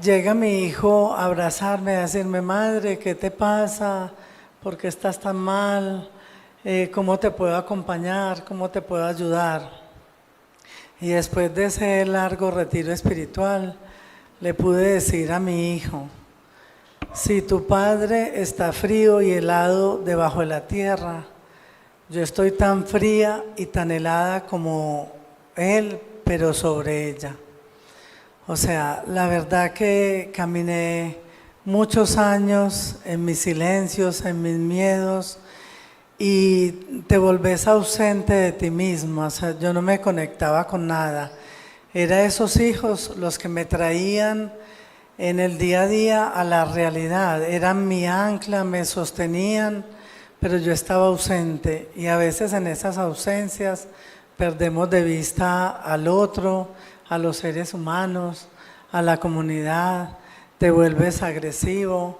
llega mi hijo a abrazarme, a decirme: madre, ¿qué te pasa? ¿Por qué estás tan mal? ¿Cómo te puedo acompañar? ¿Cómo te puedo ayudar? Y después de ese largo retiro espiritual, le pude decir a mi hijo: si tu padre está frío y helado debajo de la tierra, yo estoy tan fría y tan helada como él, pero sobre ella. O sea, la verdad que caminé muchos años en mis silencios, en mis miedos, y te volvés ausente de ti mismo. O sea, yo no me conectaba con nada. Era esos hijos los que me traían en el día a día a la realidad. Eran mi ancla, me sostenían, pero yo estaba ausente. Y a veces en esas ausencias perdemos de vista al otro, a los seres humanos, a la comunidad. Te vuelves agresivo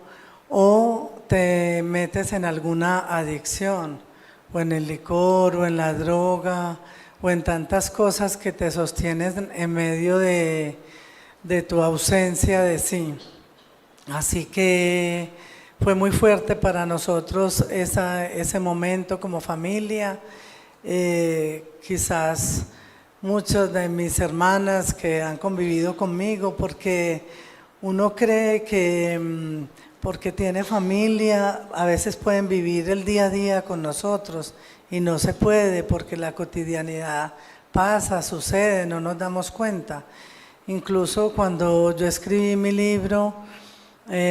o te metes en alguna adicción, o en el licor, o en la droga, o en tantas cosas que te sostienes en medio de tu ausencia de sí. Así que fue muy fuerte para nosotros ese momento como familia. Quizás muchas de mis hermanas que han convivido conmigo, porque uno cree que porque tiene familia, a veces pueden vivir el día a día con nosotros, y no se puede porque la cotidianidad pasa, sucede, no nos damos cuenta. Incluso cuando yo escribí mi libro,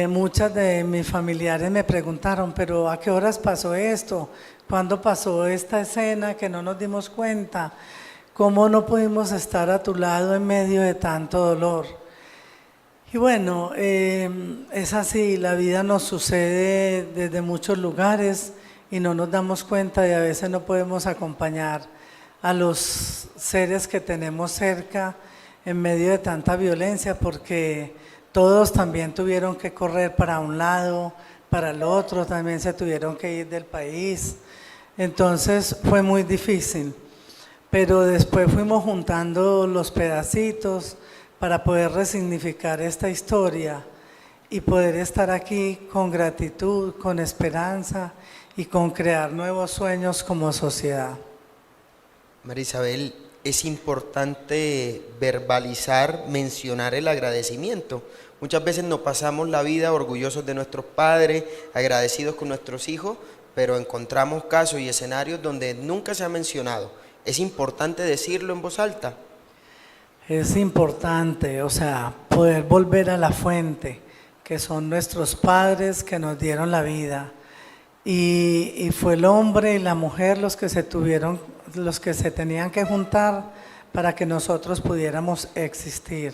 muchas de mis familiares me preguntaron: pero ¿a qué horas pasó esto? ¿Cuándo pasó esta escena que no nos dimos cuenta? ¿Cómo no pudimos estar a tu lado en medio de tanto dolor? Y bueno, es así, la vida nos sucede desde muchos lugares y no nos damos cuenta, y a veces no podemos acompañar a los seres que tenemos cerca en medio de tanta violencia, porque todos también tuvieron que correr para un lado, para el otro, también se tuvieron que ir del país. Entonces fue muy difícil, pero después fuimos juntando los pedacitos para poder resignificar esta historia y poder estar aquí con gratitud, con esperanza y con crear nuevos sueños como sociedad. María Isabel, es importante verbalizar, mencionar el agradecimiento. Muchas veces nos pasamos la vida orgullosos de nuestros padres, agradecidos con nuestros hijos, pero encontramos casos y escenarios donde nunca se ha mencionado. ¿Es importante decirlo en voz alta? Es importante, o sea, poder volver a la fuente, que son nuestros padres que nos dieron la vida. Y fue el hombre y la mujer los que se tenían que juntar para que nosotros pudiéramos existir.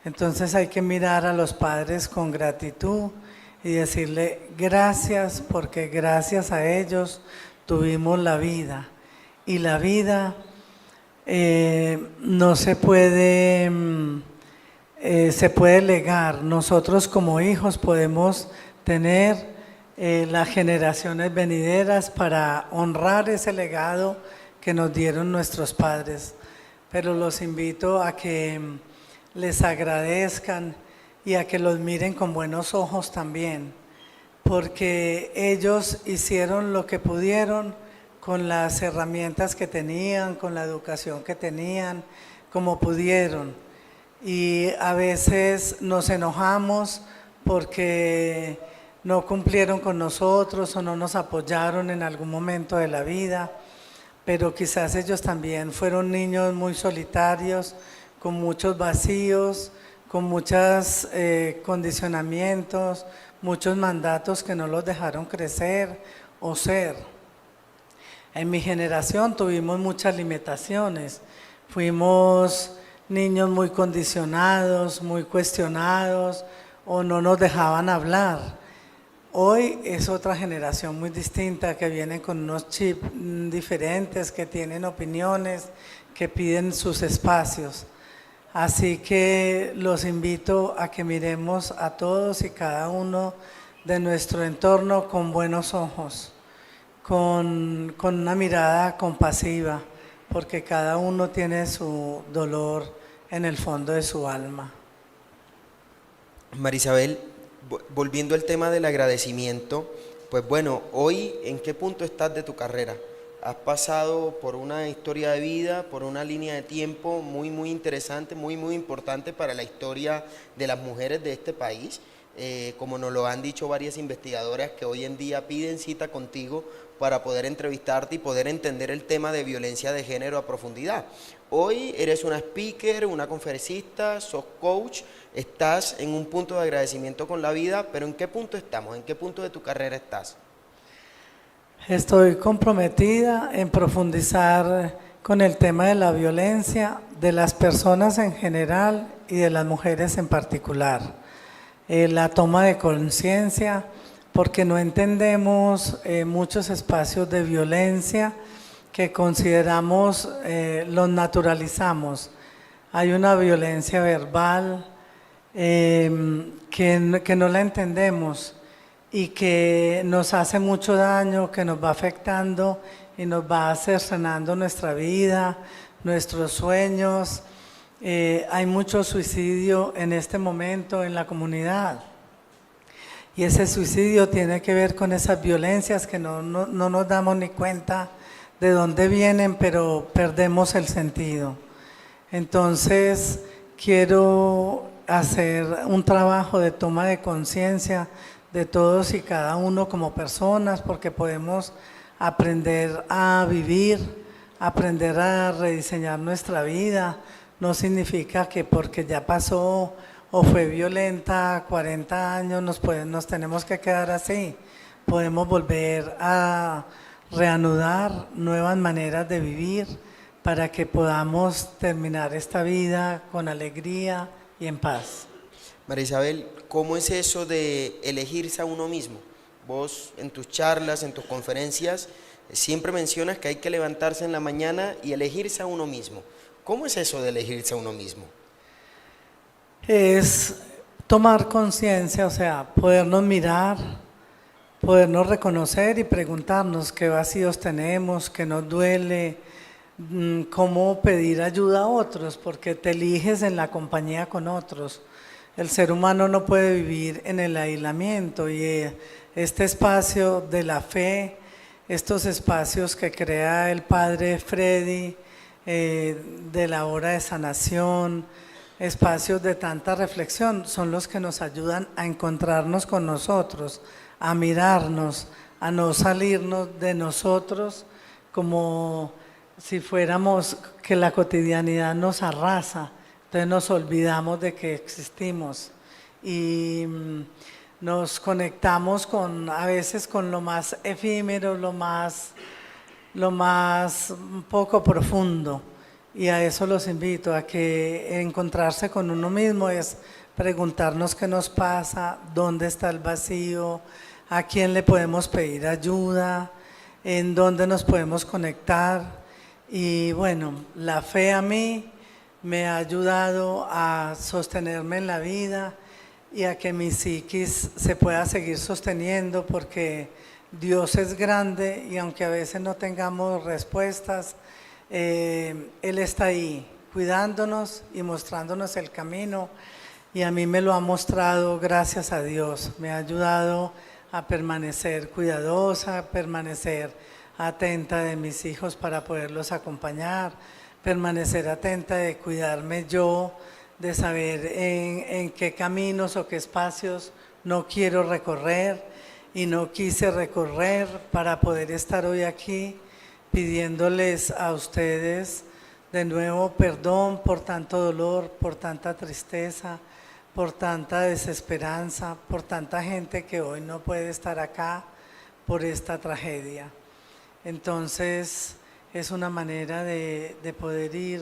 Entonces hay que mirar a los padres con gratitud y decirle gracias, porque gracias a ellos tuvimos la vida. Y la vida no se puede, se puede legar. Nosotros como hijos podemos tener las generaciones venideras para honrar ese legado que nos dieron nuestros padres. Pero los invito a que les agradezcan y a que los miren con buenos ojos también, porque ellos hicieron lo que pudieron con las herramientas que tenían, con la educación que tenían, como pudieron. Y a veces nos enojamos porque no cumplieron con nosotros o no nos apoyaron en algún momento de la vida, pero quizás ellos también fueron niños muy solitarios, con muchos vacíos, con muchos condicionamientos, muchos mandatos que no los dejaron crecer o ser. En mi generación tuvimos muchas limitaciones, fuimos niños muy condicionados, muy cuestionados o no nos dejaban hablar. Hoy es otra generación muy distinta que viene con unos chips diferentes, que tienen opiniones, que piden sus espacios. Así que los invito a que miremos a todos y cada uno de nuestro entorno con buenos ojos, con una mirada compasiva, porque cada uno tiene su dolor en el fondo de su alma. Marisabel, volviendo al tema del agradecimiento, pues bueno, hoy, ¿en qué punto estás de tu carrera? Has pasado por una historia de vida, por una línea de tiempo muy interesante, muy importante para la historia de las mujeres de este país, como nos lo han dicho varias investigadoras que hoy en día piden cita contigo para poder entrevistarte y poder entender el tema de violencia de género a profundidad. Hoy eres una speaker, una conferencista, sos coach, estás en un punto de agradecimiento con la vida, pero ¿en qué punto estamos? ¿En qué punto de tu carrera estás? Estoy comprometida en profundizar con el tema de la violencia de las personas en general y de las mujeres en particular. La toma de conciencia, porque no entendemos muchos espacios de violencia que consideramos, los naturalizamos. Hay una violencia verbal que no la entendemos y que nos hace mucho daño, que nos va afectando y nos va cercenando nuestra vida, nuestros sueños. Hay mucho suicidio en este momento en la comunidad y ese suicidio tiene que ver con esas violencias que no nos damos ni cuenta de dónde vienen, pero perdemos el sentido. Entonces quiero hacer un trabajo de toma de conciencia de todos y cada uno como personas, porque podemos aprender a vivir, aprender a rediseñar nuestra vida. No significa que porque ya pasó o fue violenta 40 años nos tenemos que quedar así. Podemos volver a reanudar nuevas maneras de vivir para que podamos terminar esta vida con alegría y en paz. Marisabel, ¿cómo es eso de elegirse a uno mismo? Vos en tus charlas, en tus conferencias, siempre mencionas que hay que levantarse en la mañana y elegirse a uno mismo. ¿Cómo es eso de elegirse a uno mismo? Es tomar conciencia, o sea, podernos mirar, podernos reconocer y preguntarnos qué vacíos tenemos, qué nos duele, cómo pedir ayuda a otros, porque te eliges en la compañía con otros. El ser humano no puede vivir en el aislamiento y este espacio de la fe, estos espacios que crea el padre Freddy, de la hora de sanación, espacios de tanta reflexión, son los que nos ayudan a encontrarnos con nosotros, a mirarnos, a no salirnos de nosotros como si fuéramos que la cotidianidad nos arrasa. Entonces nos olvidamos de que existimos y nos conectamos a veces con lo más efímero, lo más poco profundo. Y a eso los invito, a que encontrarse con uno mismo es preguntarnos qué nos pasa, dónde está el vacío, a quién le podemos pedir ayuda, en dónde nos podemos conectar. Y bueno, la fe a mí me ha ayudado a sostenerme en la vida y a que mi psiquis se pueda seguir sosteniendo, porque Dios es grande y aunque a veces no tengamos respuestas, Él está ahí cuidándonos y mostrándonos el camino, y a mí me lo ha mostrado, gracias a Dios. Me ha ayudado a permanecer cuidadosa, a permanecer atenta de mis hijos para poderlos acompañar, permanecer atenta de cuidarme yo, de saber en qué caminos o qué espacios no quiero recorrer y no quise recorrer para poder estar hoy aquí pidiéndoles a ustedes de nuevo perdón por tanto dolor, por tanta tristeza, por tanta desesperanza, por tanta gente que hoy no puede estar acá por esta tragedia. Entonces es una manera de poder ir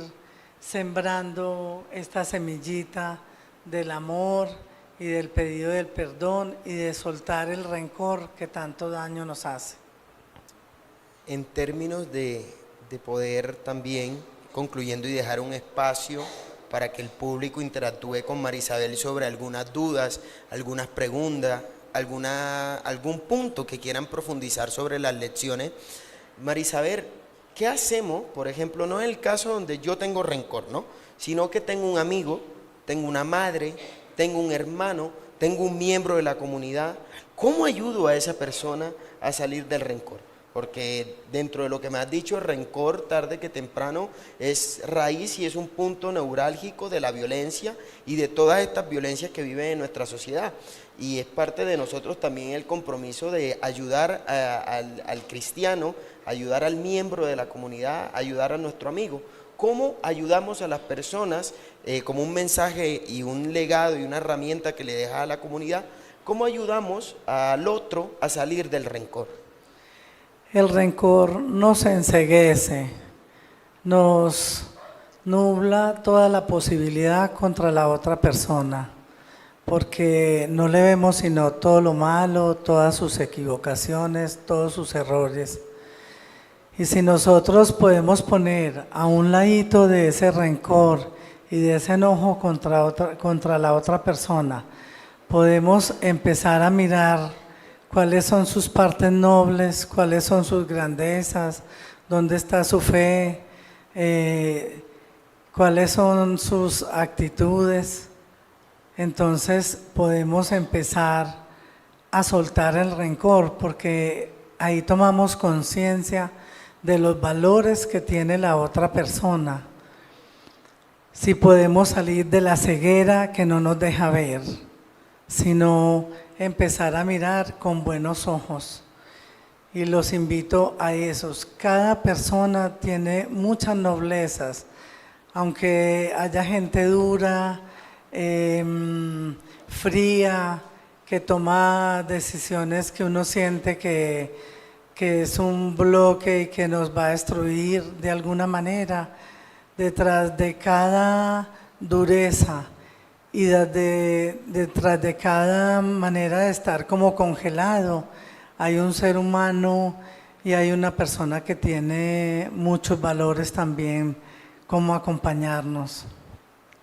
sembrando esta semillita del amor y del pedido del perdón y de soltar el rencor que tanto daño nos hace. En términos de poder también, concluyendo y dejar un espacio para que el público interactúe con Marisabel sobre algunas dudas, algunas preguntas, algún punto que quieran profundizar sobre las lecciones. Marisabel, ¿qué hacemos? Por ejemplo, no es el caso donde yo tengo rencor, ¿no? Sino que tengo un amigo, tengo una madre, tengo un hermano, tengo un miembro de la comunidad. ¿Cómo ayudo a esa persona a salir del rencor? Porque dentro de lo que me has dicho, el rencor tarde que temprano es raíz y es un punto neurálgico de la violencia y de todas estas violencias que viven en nuestra sociedad. Y es parte de nosotros también el compromiso de ayudar al cristiano, ayudar al miembro de la comunidad, ayudar a nuestro amigo. ¿Cómo ayudamos a las personas como un mensaje y un legado y una herramienta que le deja a la comunidad? ¿Cómo ayudamos al otro a salir del rencor? El rencor nos enceguece, nos nubla toda la posibilidad contra la otra persona, porque no le vemos sino todo lo malo, todas sus equivocaciones, todos sus errores. Y si nosotros podemos poner a un ladito de ese rencor y de ese enojo contra la otra persona, podemos empezar a mirar cuáles son sus partes nobles, cuáles son sus grandezas, dónde está su fe, cuáles son sus actitudes. Entonces podemos empezar a soltar el rencor, porque ahí tomamos conciencia de los valores que tiene la otra persona. Si podemos salir de la ceguera que no nos deja ver, sino empezar a mirar con buenos ojos. Y los invito a esos. Cada persona tiene muchas noblezas, aunque haya gente dura, fría, que toma decisiones que uno siente que es un bloque y que nos va a destruir de alguna manera. Detrás de cada dureza y detrás de cada manera de estar como congelado, hay un ser humano y hay una persona que tiene muchos valores también como acompañarnos.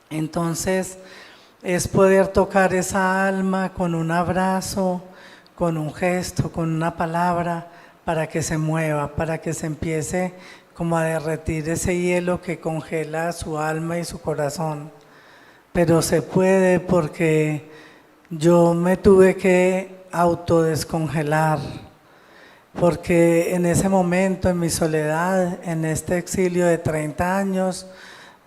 Entonces, es poder tocar esa alma con un abrazo, con un gesto, con una palabra, para que se mueva, para que se empiece como a derretir ese hielo que congela su alma y su corazón. Pero se puede, porque yo me tuve que autodescongelar, porque en ese momento, en mi soledad, en este exilio de 30 años,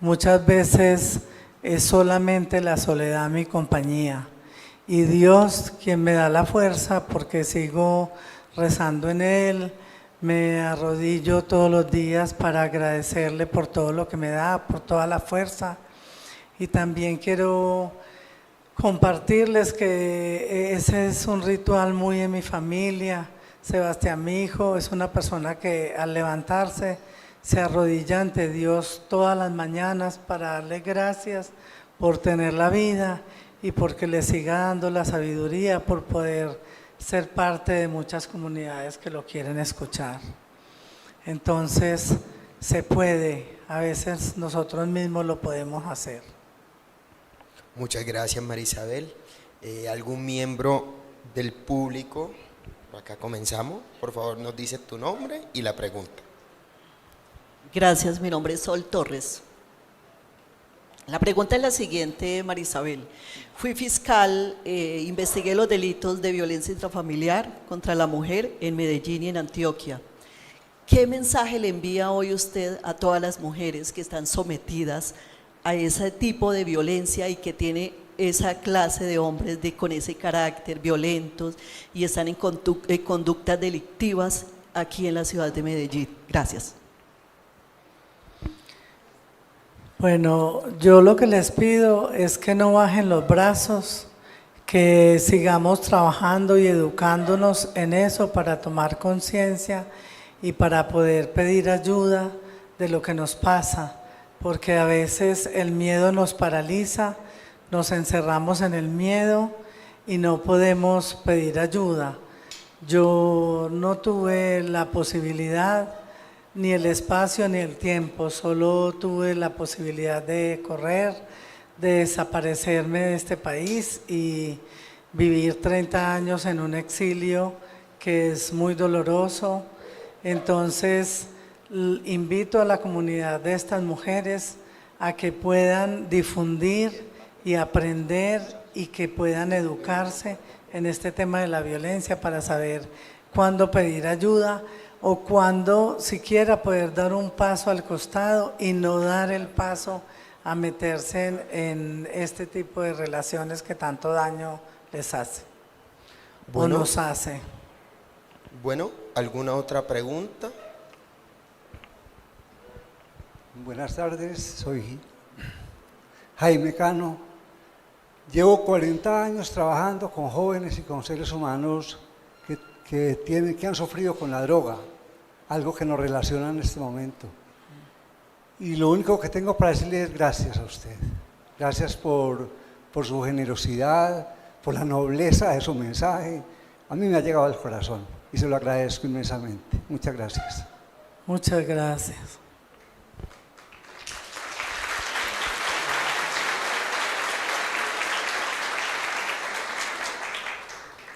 muchas veces es solamente la soledad mi compañía. Y Dios quien me da la fuerza, porque sigo rezando en Él, me arrodillo todos los días para agradecerle por todo lo que me da, por toda la fuerza. Y también quiero compartirles que ese es un ritual muy en mi familia. Sebastián, mi hijo, es una persona que al levantarse se arrodilla ante Dios todas las mañanas para darle gracias por tener la vida y porque le siga dando la sabiduría por poder ser parte de muchas comunidades que lo quieren escuchar. Entonces, se puede, a veces nosotros mismos lo podemos hacer. Muchas gracias, Marisabel. ¿Algún miembro del público? Acá comenzamos. Por favor, nos dices tu nombre y la pregunta. Gracias, mi nombre es Sol Torres. La pregunta es la siguiente, Marisabel. Fui fiscal, investigué los delitos de violencia intrafamiliar contra la mujer en Medellín y en Antioquia. ¿Qué mensaje le envía hoy usted a todas las mujeres que están sometidas a ese tipo de violencia y que tiene esa clase de hombres con ese carácter violentos y están en conductas delictivas aquí en la ciudad de Medellín? Gracias. Bueno, yo lo que les pido es que no bajen los brazos, que sigamos trabajando y educándonos en eso para tomar conciencia y para poder pedir ayuda de lo que nos pasa, porque a veces el miedo nos paraliza, nos encerramos en el miedo y no podemos pedir ayuda. Yo no tuve la posibilidad, ni el espacio ni el tiempo, solo tuve la posibilidad de correr, de desaparecerme de este país y vivir 30 años en un exilio que es muy doloroso. Entonces, invito a la comunidad de estas mujeres a que puedan difundir y aprender y que puedan educarse en este tema de la violencia para saber cuándo pedir ayuda o cuándo siquiera poder dar un paso al costado y no dar el paso a meterse en este tipo de relaciones que tanto daño les hace o nos hace. Bueno, ¿alguna otra pregunta? Buenas tardes, soy Jaime Cano. Llevo 40 años trabajando con jóvenes y con seres humanos que han sufrido con la droga, algo que nos relaciona en este momento. Y lo único que tengo para decirle es gracias a usted. Gracias por su generosidad, por la nobleza de su mensaje. A mí me ha llegado al corazón y se lo agradezco inmensamente. Muchas gracias. Muchas gracias.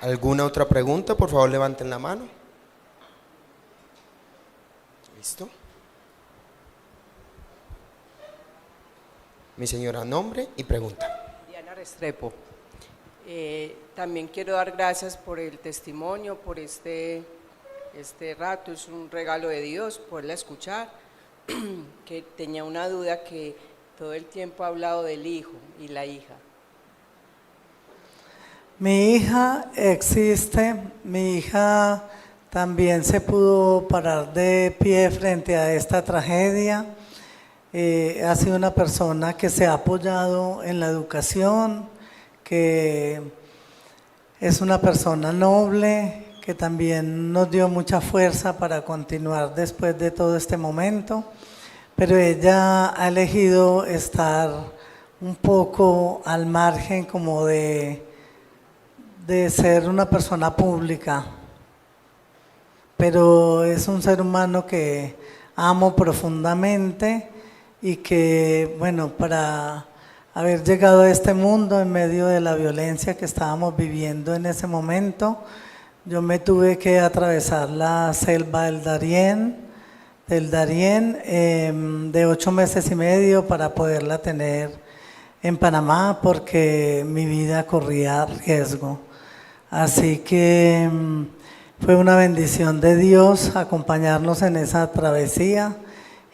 ¿Alguna otra pregunta? Por favor, levanten la mano. ¿Listo? Mi señora, nombre y pregunta. Diana Restrepo. También quiero dar gracias por el testimonio, por este rato. Es un regalo de Dios poderla escuchar, que tenía una duda que todo el tiempo ha hablado del hijo y la hija. Mi hija existe, mi hija también se pudo parar de pie frente a esta tragedia. Ha sido una persona que se ha apoyado en la educación, que es una persona noble, que también nos dio mucha fuerza para continuar después de todo este momento, pero ella ha elegido estar un poco al margen como de ser una persona pública, pero es un ser humano que amo profundamente y que, bueno, para haber llegado a este mundo en medio de la violencia que estábamos viviendo en ese momento, yo me tuve que atravesar la selva del Darién de 8 meses y medio para poderla tener en Panamá porque mi vida corría riesgo. Así que fue una bendición de Dios acompañarnos en esa travesía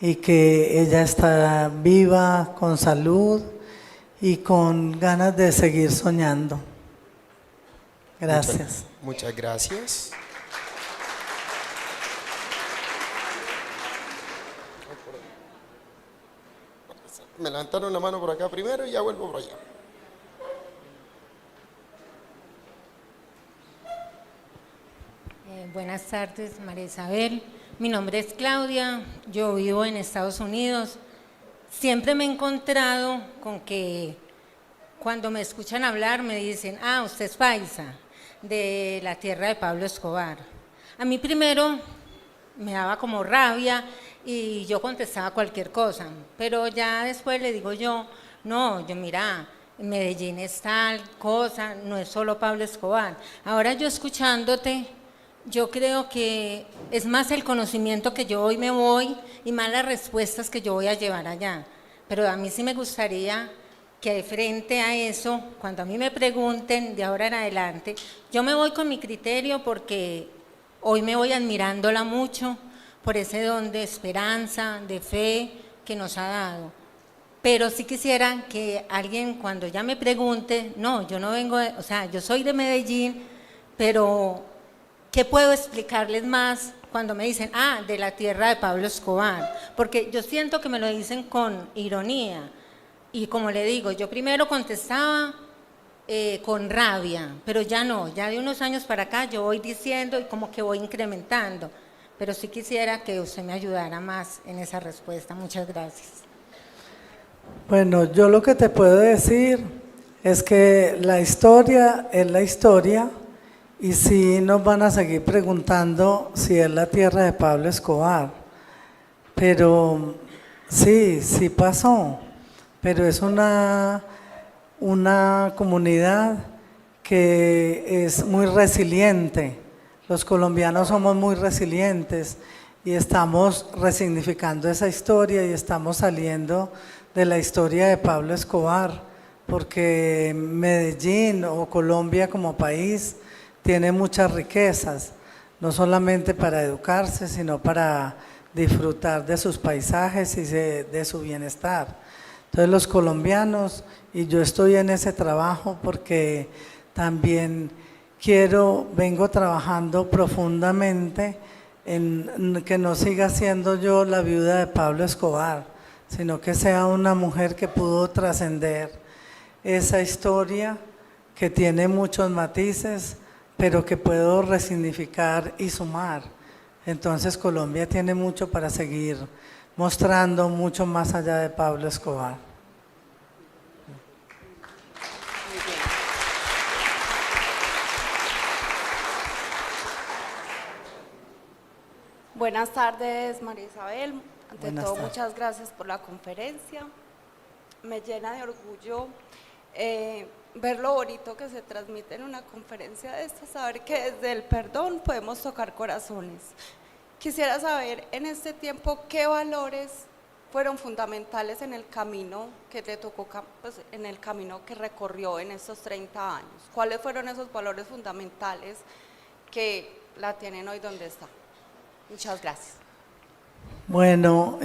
y que ella está viva, con salud y con ganas de seguir soñando. Gracias. Muchas gracias. Me levantaron la mano por acá primero y ya vuelvo por allá. Buenas tardes, María Isabel. Mi nombre es Claudia, yo vivo en Estados Unidos. Siempre me he encontrado con que cuando me escuchan hablar me dicen, usted es paisa, de la tierra de Pablo Escobar. A mí primero me daba como rabia y yo contestaba cualquier cosa, pero ya después le digo yo, no, mira, Medellín es tal cosa, no es solo Pablo Escobar. Ahora yo escuchándote, yo creo que es más el conocimiento que yo hoy me voy y más las respuestas que yo voy a llevar allá. Pero a mí sí me gustaría que frente a eso, cuando a mí me pregunten de ahora en adelante, yo me voy con mi criterio porque hoy me voy admirándola mucho, por ese don de esperanza, de fe que nos ha dado. Pero sí quisiera que alguien cuando ya me pregunte, no, yo no vengo, o sea, yo soy de Medellín, pero ¿qué puedo explicarles más cuando me dicen, de la tierra de Pablo Escobar? Porque yo siento que me lo dicen con ironía. Y como le digo, yo primero contestaba con rabia, pero ya no, ya de unos años para acá yo voy diciendo y como que voy incrementando. Pero sí quisiera que usted me ayudara más en esa respuesta. Muchas gracias. Bueno, yo lo que te puedo decir es que la historia es la historia y sí nos van a seguir preguntando si es la tierra de Pablo Escobar. Pero sí, sí pasó, pero es una comunidad que es muy resiliente. Los colombianos somos muy resilientes y estamos resignificando esa historia y estamos saliendo de la historia de Pablo Escobar, porque Medellín o Colombia como país tiene muchas riquezas, no solamente para educarse, sino para disfrutar de sus paisajes y de su bienestar. Entonces los colombianos, y yo estoy en ese trabajo porque también vengo trabajando profundamente en que no siga siendo yo la viuda de Pablo Escobar, sino que sea una mujer que pudo trascender esa historia que tiene muchos matices, pero que puedo resignificar y sumar. Entonces Colombia tiene mucho para seguir mostrando, mucho más allá de Pablo Escobar. Buenas tardes, María Isabel. Ante Buenas todo, tardes. muchas gracias por la conferencia. Me llena de orgullo ver lo bonito que se transmite en una conferencia de esta, saber que desde el perdón podemos tocar corazones. Quisiera saber en este tiempo qué valores fueron fundamentales en el camino que te tocó, pues, en el camino que recorrió en estos 30 años. ¿Cuáles fueron esos valores fundamentales que la tienen hoy donde está? Muchas gracias. Bueno,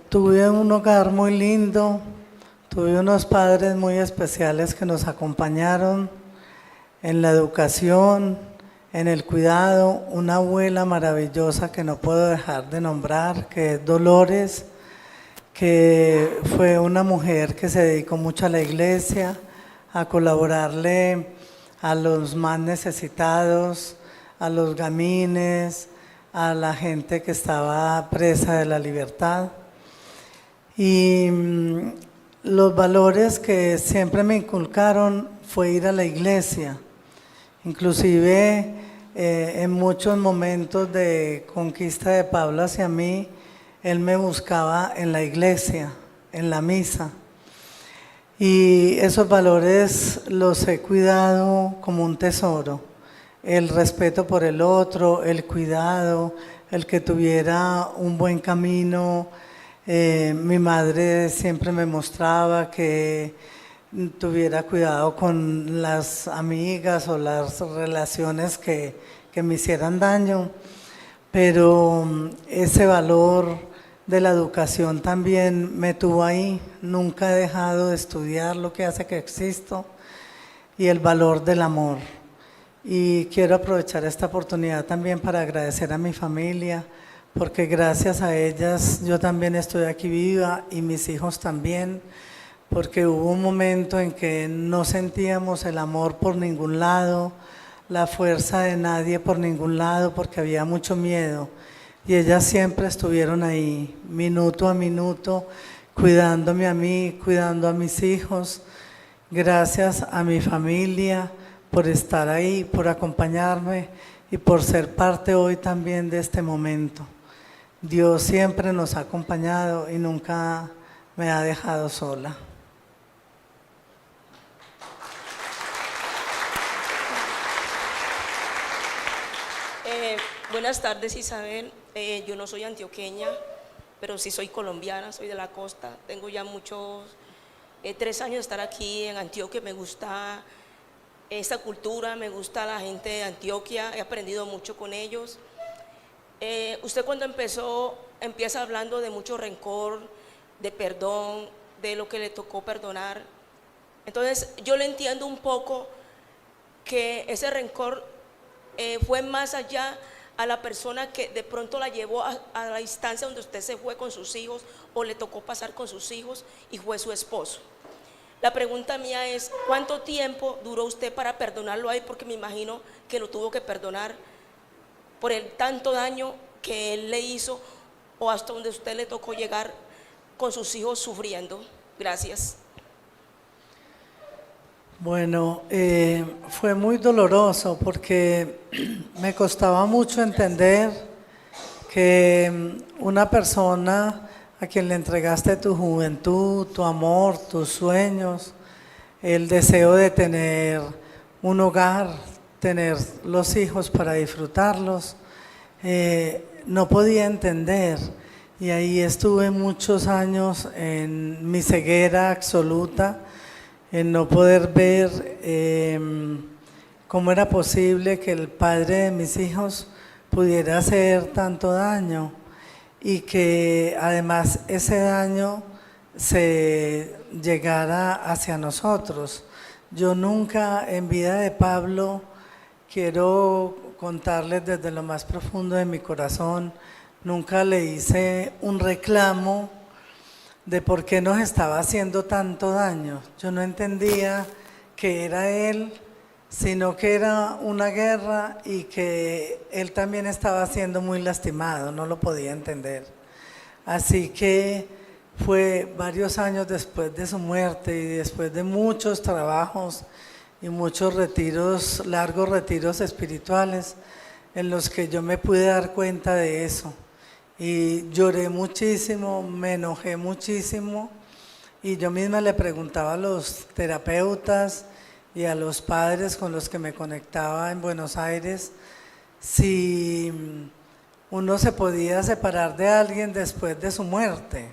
tuve un hogar muy lindo, tuve unos padres muy especiales que nos acompañaron en la educación, en el cuidado, una abuela maravillosa que no puedo dejar de nombrar, que es Dolores, que fue una mujer que se dedicó mucho a la iglesia, a colaborarle a los más necesitados, a los gamines, a la gente que estaba presa de la libertad. Y los valores que siempre me inculcaron fue ir a la iglesia. Inclusive en muchos momentos de conquista de Pablo hacia mí, él me buscaba en la iglesia, en la misa. Y esos valores los he cuidado como un tesoro. El respeto por el otro, el cuidado, el que tuviera un buen camino. Mi madre siempre me mostraba que tuviera cuidado con las amigas o las relaciones que me hicieran daño, pero ese valor de la educación también me tuvo ahí. Nunca he dejado de estudiar lo que hace que existo, y el valor del amor. Y quiero aprovechar esta oportunidad también para agradecer a mi familia, porque gracias a ellas yo también estoy aquí viva y mis hijos también, porque hubo un momento en que no sentíamos el amor por ningún lado, la fuerza de nadie por ningún lado, porque había mucho miedo. Y ellas siempre estuvieron ahí, minuto a minuto, cuidándome a mí, cuidando a mis hijos. Gracias a mi familia por estar ahí, por acompañarme y por ser parte hoy también de este momento. Dios siempre nos ha acompañado y nunca me ha dejado sola. Buenas tardes, Isabel. Yo no soy antioqueña, pero sí soy colombiana, soy de la costa. Tengo ya 3 años de estar aquí en Antioquia. Me gusta esta cultura, me gusta la gente de Antioquia, he aprendido mucho con ellos. Usted cuando empieza hablando de mucho rencor, de perdón, de lo que le tocó perdonar. Entonces yo le entiendo un poco que ese rencor fue más allá a la persona que de pronto la llevó a la instancia donde usted se fue con sus hijos o le tocó pasar con sus hijos y fue su esposo. La pregunta mía es, ¿cuánto tiempo duró usted para perdonarlo ahí? Porque me imagino que lo tuvo que perdonar por el tanto daño que él le hizo o hasta donde usted le tocó llegar con sus hijos sufriendo. Gracias. Bueno, fue muy doloroso porque me costaba mucho entender que una persona a quien le entregaste tu juventud, tu amor, tus sueños, el deseo de tener un hogar, tener los hijos para disfrutarlos, no podía entender. Y ahí estuve muchos años en mi ceguera absoluta, en no poder ver cómo era posible que el padre de mis hijos pudiera hacer tanto daño y que además ese daño se llegara hacia nosotros. Yo nunca en vida de Pablo, quiero contarles desde lo más profundo de mi corazón, nunca le hice un reclamo de por qué nos estaba haciendo tanto daño. Yo no entendía que era él, sino que era una guerra y que él también estaba siendo muy lastimado, no lo podía entender. Así que fue varios años después de su muerte y después de muchos trabajos y muchos retiros, largos retiros espirituales, en los que yo me pude dar cuenta de eso. Y lloré muchísimo, me enojé muchísimo y yo misma le preguntaba a los terapeutas y a los padres con los que me conectaba en Buenos Aires si uno se podía separar de alguien después de su muerte.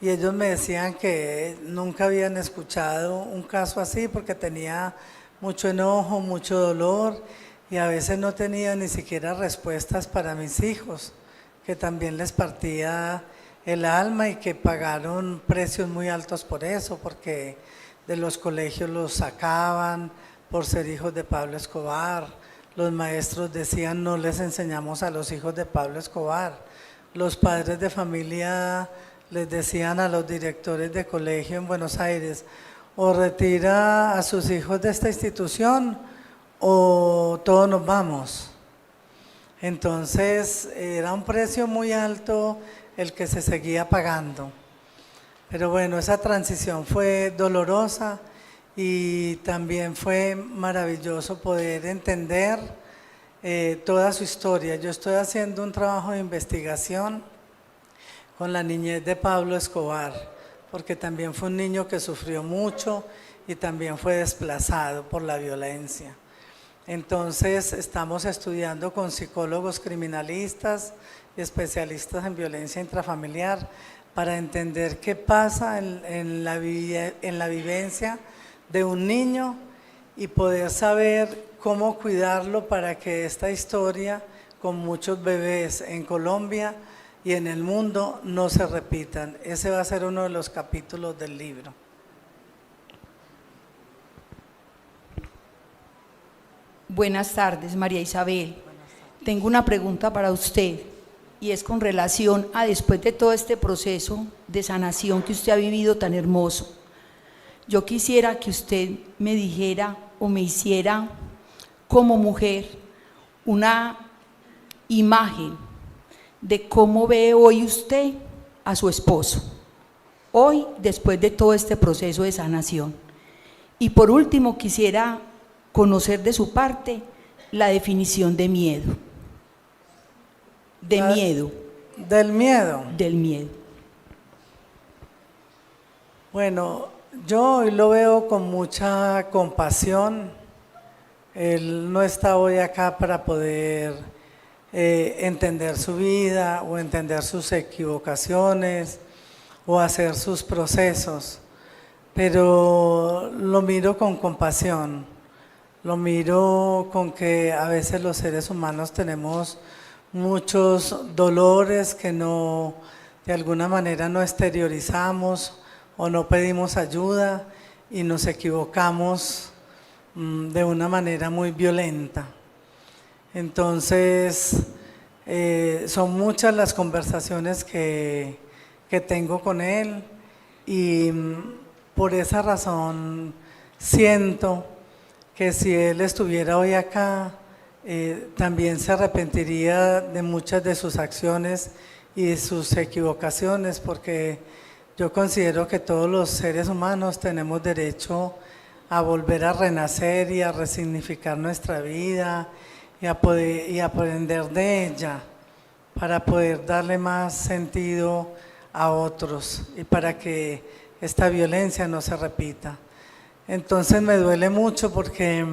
Y ellos me decían que nunca habían escuchado un caso así porque tenía mucho enojo, mucho dolor y a veces no tenía ni siquiera respuestas para mis hijos, que también les partía el alma y que pagaron precios muy altos por eso, porque de los colegios los sacaban por ser hijos de Pablo Escobar. Los maestros decían no les enseñamos a los hijos de Pablo Escobar. Los padres de familia les decían a los directores de colegio en Buenos Aires, o retira a sus hijos de esta institución o todos nos vamos. Entonces era un precio muy alto el que se seguía pagando. Pero bueno, esa transición fue dolorosa y también fue maravilloso poder entender toda su historia. Yo estoy haciendo un trabajo de investigación con la niñez de Pablo Escobar, porque también fue un niño que sufrió mucho y también fue desplazado por la violencia. Entonces estamos estudiando con psicólogos criminalistas y especialistas en violencia intrafamiliar para entender qué pasa en la vivencia de un niño y poder saber cómo cuidarlo para que esta historia con muchos bebés en Colombia y en el mundo no se repitan. Ese va a ser uno de los capítulos del libro. Buenas tardes, María Isabel. Tengo una pregunta para usted y es con relación a después de todo este proceso de sanación que usted ha vivido tan hermoso. Yo quisiera que usted me dijera o me hiciera como mujer una imagen de cómo ve hoy usted a su esposo, hoy después de todo este proceso de sanación. Y por último quisiera conocer de su parte la definición de miedo. Del miedo. Del miedo. Bueno, yo hoy lo veo con mucha compasión. Él no está hoy acá para poder entender su vida o entender sus equivocaciones o hacer sus procesos, pero lo miro con compasión, lo miro con que a veces los seres humanos tenemos muchos dolores que no, de alguna manera no exteriorizamos o no pedimos ayuda y nos equivocamos de una manera muy violenta. Entonces, son muchas las conversaciones que tengo con él y por esa razón siento que si él estuviera hoy acá, también se arrepentiría de muchas de sus acciones y de sus equivocaciones, porque yo considero que todos los seres humanos tenemos derecho a volver a renacer y a resignificar nuestra vida y a aprender de ella para poder darle más sentido a otros y para que esta violencia no se repita. Entonces me duele mucho porque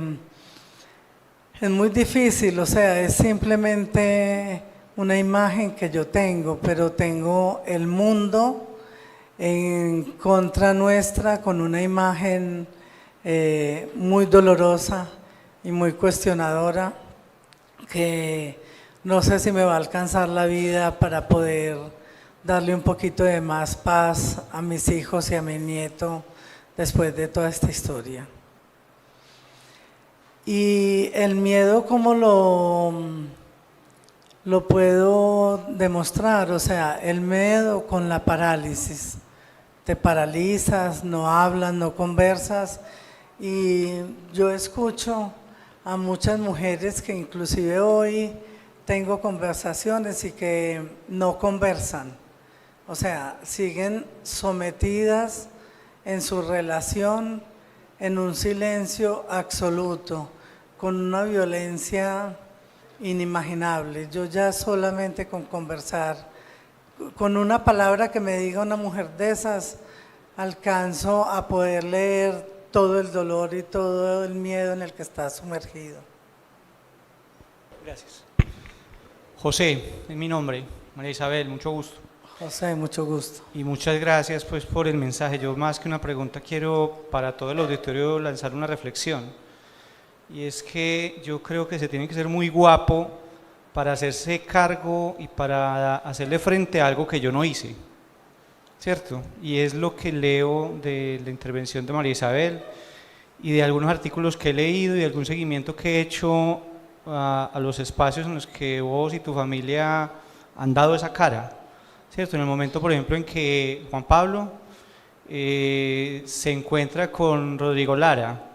es muy difícil, o sea, es simplemente una imagen que yo tengo, pero tengo el mundo en contra nuestra con una imagen muy dolorosa y muy cuestionadora, que no sé si me va a alcanzar la vida para poder darle un poquito de más paz a mis hijos y a mi nieto después de toda esta historia. Y el miedo, ¿cómo lo puedo demostrar? O sea, el miedo con la parálisis. Te paralizas, no hablas, no conversas. Y yo escucho a muchas mujeres que inclusive hoy tengo conversaciones y que no conversan. O sea, siguen sometidas en su relación en un silencio absoluto, con una violencia inimaginable. Yo ya solamente con conversar, con una palabra que me diga una mujer de esas, alcanzo a poder leer todo el dolor y todo el miedo en el que está sumergido. Gracias. José, es mi nombre. María Isabel, mucho gusto. José, mucho gusto. Y muchas gracias pues por el mensaje. Yo más que una pregunta quiero para todo el auditorio lanzar una reflexión. Y es que yo creo que se tiene que ser muy guapo para hacerse cargo y para hacerle frente a algo que yo no hice, ¿cierto? Y es lo que leo de la intervención de María Isabel y de algunos artículos que he leído y de algún seguimiento que he hecho a los espacios en los que vos y tu familia han dado esa cara, ¿cierto? En el momento, por ejemplo, en que Juan Pablo se encuentra con Rodrigo Lara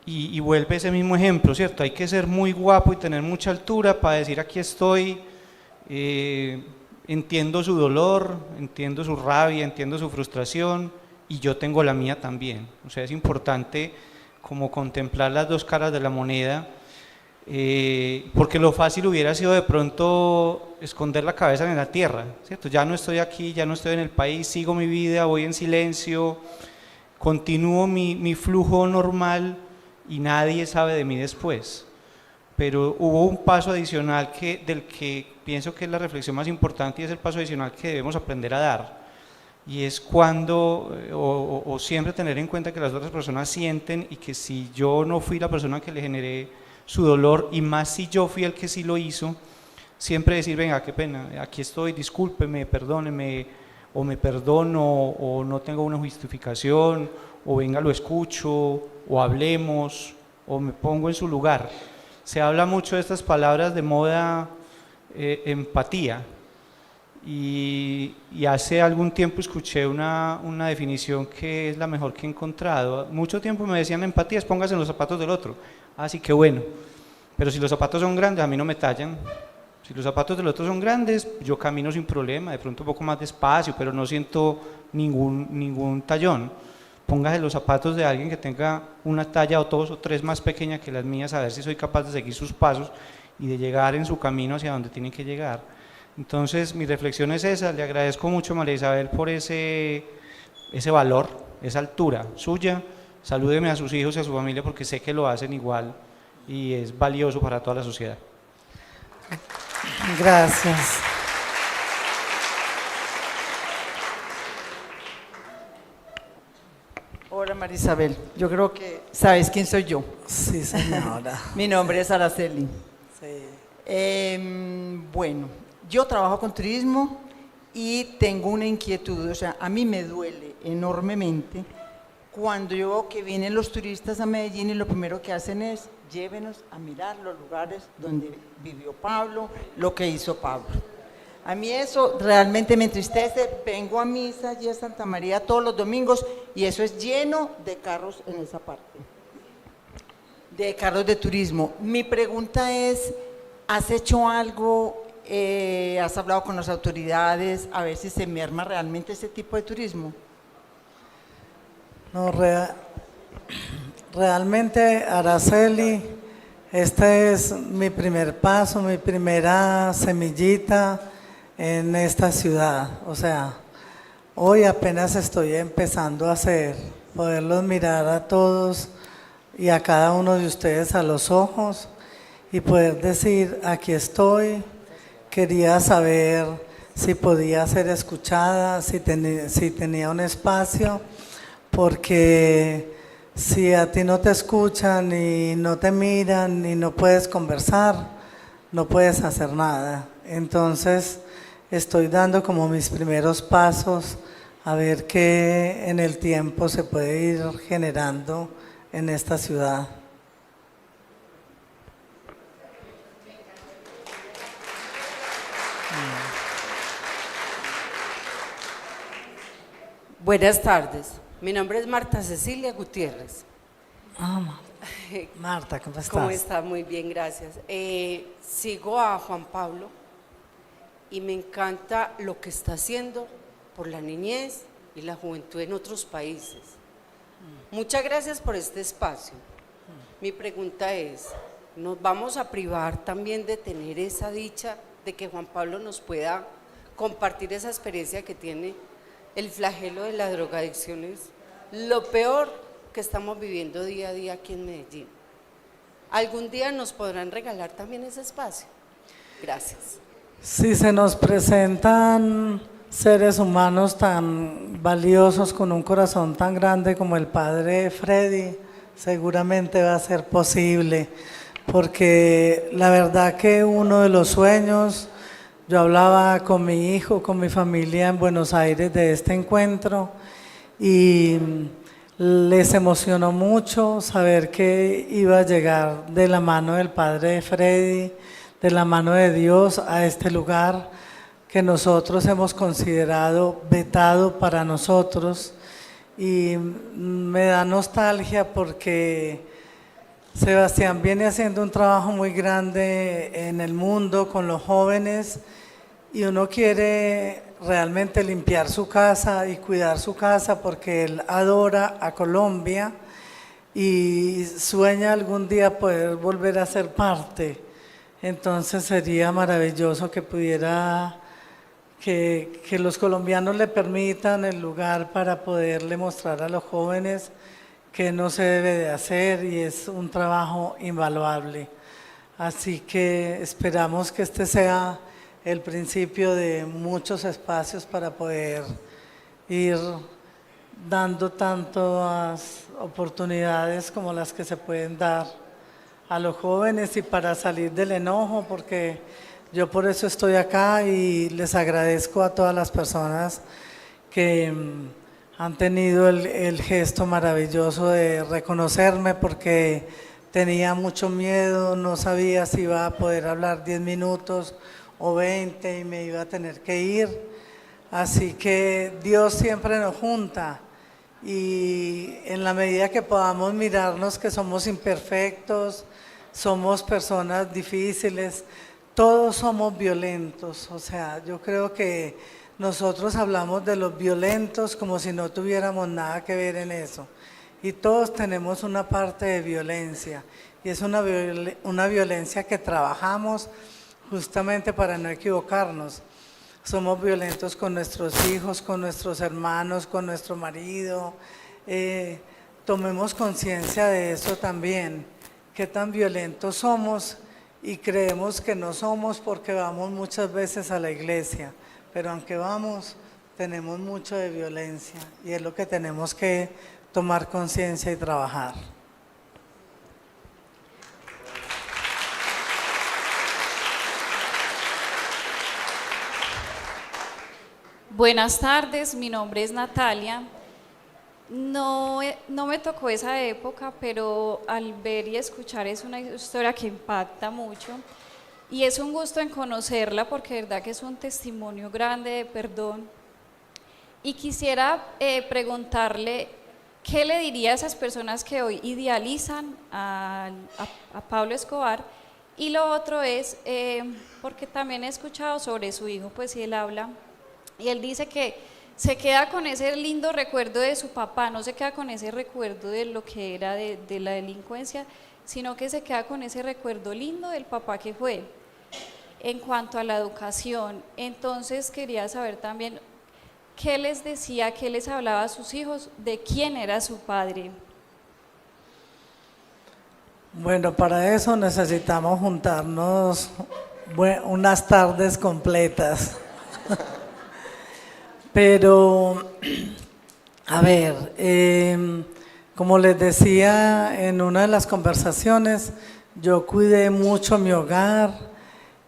y vuelve ese mismo ejemplo, ¿cierto? Hay que ser muy guapo y tener mucha altura para decir aquí estoy, entiendo su dolor, entiendo su rabia, entiendo su frustración y yo tengo la mía también. O sea, es importante como contemplar las dos caras de la moneda, porque lo fácil hubiera sido de pronto esconder la cabeza en la tierra, ¿cierto? Ya no estoy aquí, ya no estoy en el país, sigo mi vida, voy en silencio, continúo mi flujo normal y nadie sabe de mí después. Pero hubo un paso adicional del que pienso que es la reflexión más importante y es el paso adicional que debemos aprender a dar. Y es cuando, o siempre tener en cuenta que las otras personas sienten y que si yo no fui la persona que le generé su dolor y más si yo fui el que sí lo hizo, siempre decir, venga, qué pena, aquí estoy, discúlpeme, perdóneme, o me perdono, o no tengo una justificación, o venga, lo escucho, o hablemos, o me pongo en su lugar. Se habla mucho de estas palabras de moda, empatía, y hace algún tiempo escuché una definición que es la mejor que he encontrado. Mucho tiempo me decían empatía es póngase en los zapatos del otro. Así que bueno, pero si los zapatos son grandes a mí no me tallan. Si los zapatos del otro son grandes, yo camino sin problema, de pronto un poco más despacio, pero no siento ningún tallón. Póngase los zapatos de alguien que tenga una talla o 2 o 3 más pequeña que las mías, a ver si soy capaz de seguir sus pasos y de llegar en su camino hacia donde tienen que llegar. Entonces mi reflexión es esa, le agradezco mucho a María Isabel por ese valor, esa altura suya. Salúdeme a sus hijos y a su familia porque sé que lo hacen igual y es valioso para toda la sociedad. Gracias. Hola María Isabel, yo creo que sabes quién soy yo. Sí, señora. Mi nombre es Araceli. Sí. Bueno, yo trabajo con turismo y tengo una inquietud, o sea, a mí me duele enormemente cuando yo veo que vienen los turistas a Medellín y lo primero que hacen es llévenos a mirar los lugares donde vivió Pablo, lo que hizo Pablo. A mí eso realmente me entristece. Vengo a misa allí a Santa María todos los domingos y eso es lleno de carros en esa parte, de carros de turismo. Mi pregunta es, ¿has hecho algo? ¿Has hablado con las autoridades a ver si se merma realmente ese tipo de turismo? No, realmente, Araceli, este es mi primer paso, mi primera semillita en esta ciudad. O sea, hoy apenas estoy empezando a poderlos mirar a todos y a cada uno de ustedes a los ojos y poder decir, aquí estoy. Quería saber si podía ser escuchada, si tenía un espacio, porque si a ti no te escuchan y no te miran y no puedes conversar, no puedes hacer nada. Entonces, estoy dando como mis primeros pasos a ver qué en el tiempo se puede ir generando en esta ciudad. Buenas tardes, mi nombre es Marta Cecilia Gutiérrez. Marta, ¿cómo estás? ¿Cómo está? Muy bien, gracias. Sigo a Juan Pablo y me encanta lo que está haciendo por la niñez y la juventud en otros países. Muchas gracias por este espacio. Mi pregunta es, ¿nos vamos a privar también de tener esa dicha de que Juan Pablo nos pueda compartir esa experiencia que tiene? El flagelo de la drogadicción es lo peor que estamos viviendo día a día aquí en Medellín. ¿Algún día nos podrán regalar también ese espacio? Gracias. Si se nos presentan seres humanos tan valiosos con un corazón tan grande como el padre Freddy, seguramente va a ser posible, porque la verdad que uno de los sueños, yo hablaba con mi hijo, con mi familia en Buenos Aires de este encuentro y les emocionó mucho saber que iba a llegar de la mano del padre Freddy, de la mano de Dios a este lugar que nosotros hemos considerado vetado para nosotros, y me da nostalgia porque Sebastián viene haciendo un trabajo muy grande en el mundo con los jóvenes y uno quiere realmente limpiar su casa y cuidar su casa porque él adora a Colombia y sueña algún día poder volver a ser parte. Entonces sería maravilloso que pudiera, que los colombianos le permitan el lugar para poderle mostrar a los jóvenes que no se debe de hacer y es un trabajo invaluable. Así que esperamos que este sea el principio de muchos espacios para poder ir dando tantas oportunidades como las que se pueden dar a los jóvenes y para salir del enojo, porque yo por eso estoy acá y les agradezco a todas las personas que han tenido el gesto maravilloso de reconocerme, porque tenía mucho miedo, no sabía si iba a poder hablar 10 minutos o 20 y me iba a tener que ir. Así que Dios siempre nos junta y en la medida que podamos mirarnos que somos imperfectos, somos personas difíciles, todos somos violentos. O sea, yo creo que nosotros hablamos de los violentos como si no tuviéramos nada que ver en eso. Y todos tenemos una parte de violencia y es una violencia que trabajamos justamente para no equivocarnos. Somos violentos con nuestros hijos, con nuestros hermanos, con nuestro marido. Tomemos conciencia de eso también, qué tan violentos somos, y creemos que no somos porque vamos muchas veces a la iglesia, pero aunque vamos, tenemos mucho de violencia y es lo que tenemos que tomar conciencia y trabajar. Buenas tardes, mi nombre es Natalia. No me tocó esa época, pero al ver y escuchar es una historia que impacta mucho y es un gusto en conocerla porque de verdad que es un testimonio grande de perdón. Y quisiera preguntarle, ¿qué le diría a esas personas que hoy idealizan a Pablo Escobar? Y lo otro es, porque también he escuchado sobre su hijo, pues si él habla, y él dice que se queda con ese lindo recuerdo de su papá, no se queda con ese recuerdo de lo que era de la delincuencia, sino que se queda con ese recuerdo lindo del papá que fue. En cuanto a la educación, entonces quería saber también qué les decía, qué les hablaba a sus hijos, de quién era su padre. Bueno, para eso necesitamos juntarnos unas tardes completas. Pero, a ver, como les decía en una de las conversaciones, yo cuidé mucho mi hogar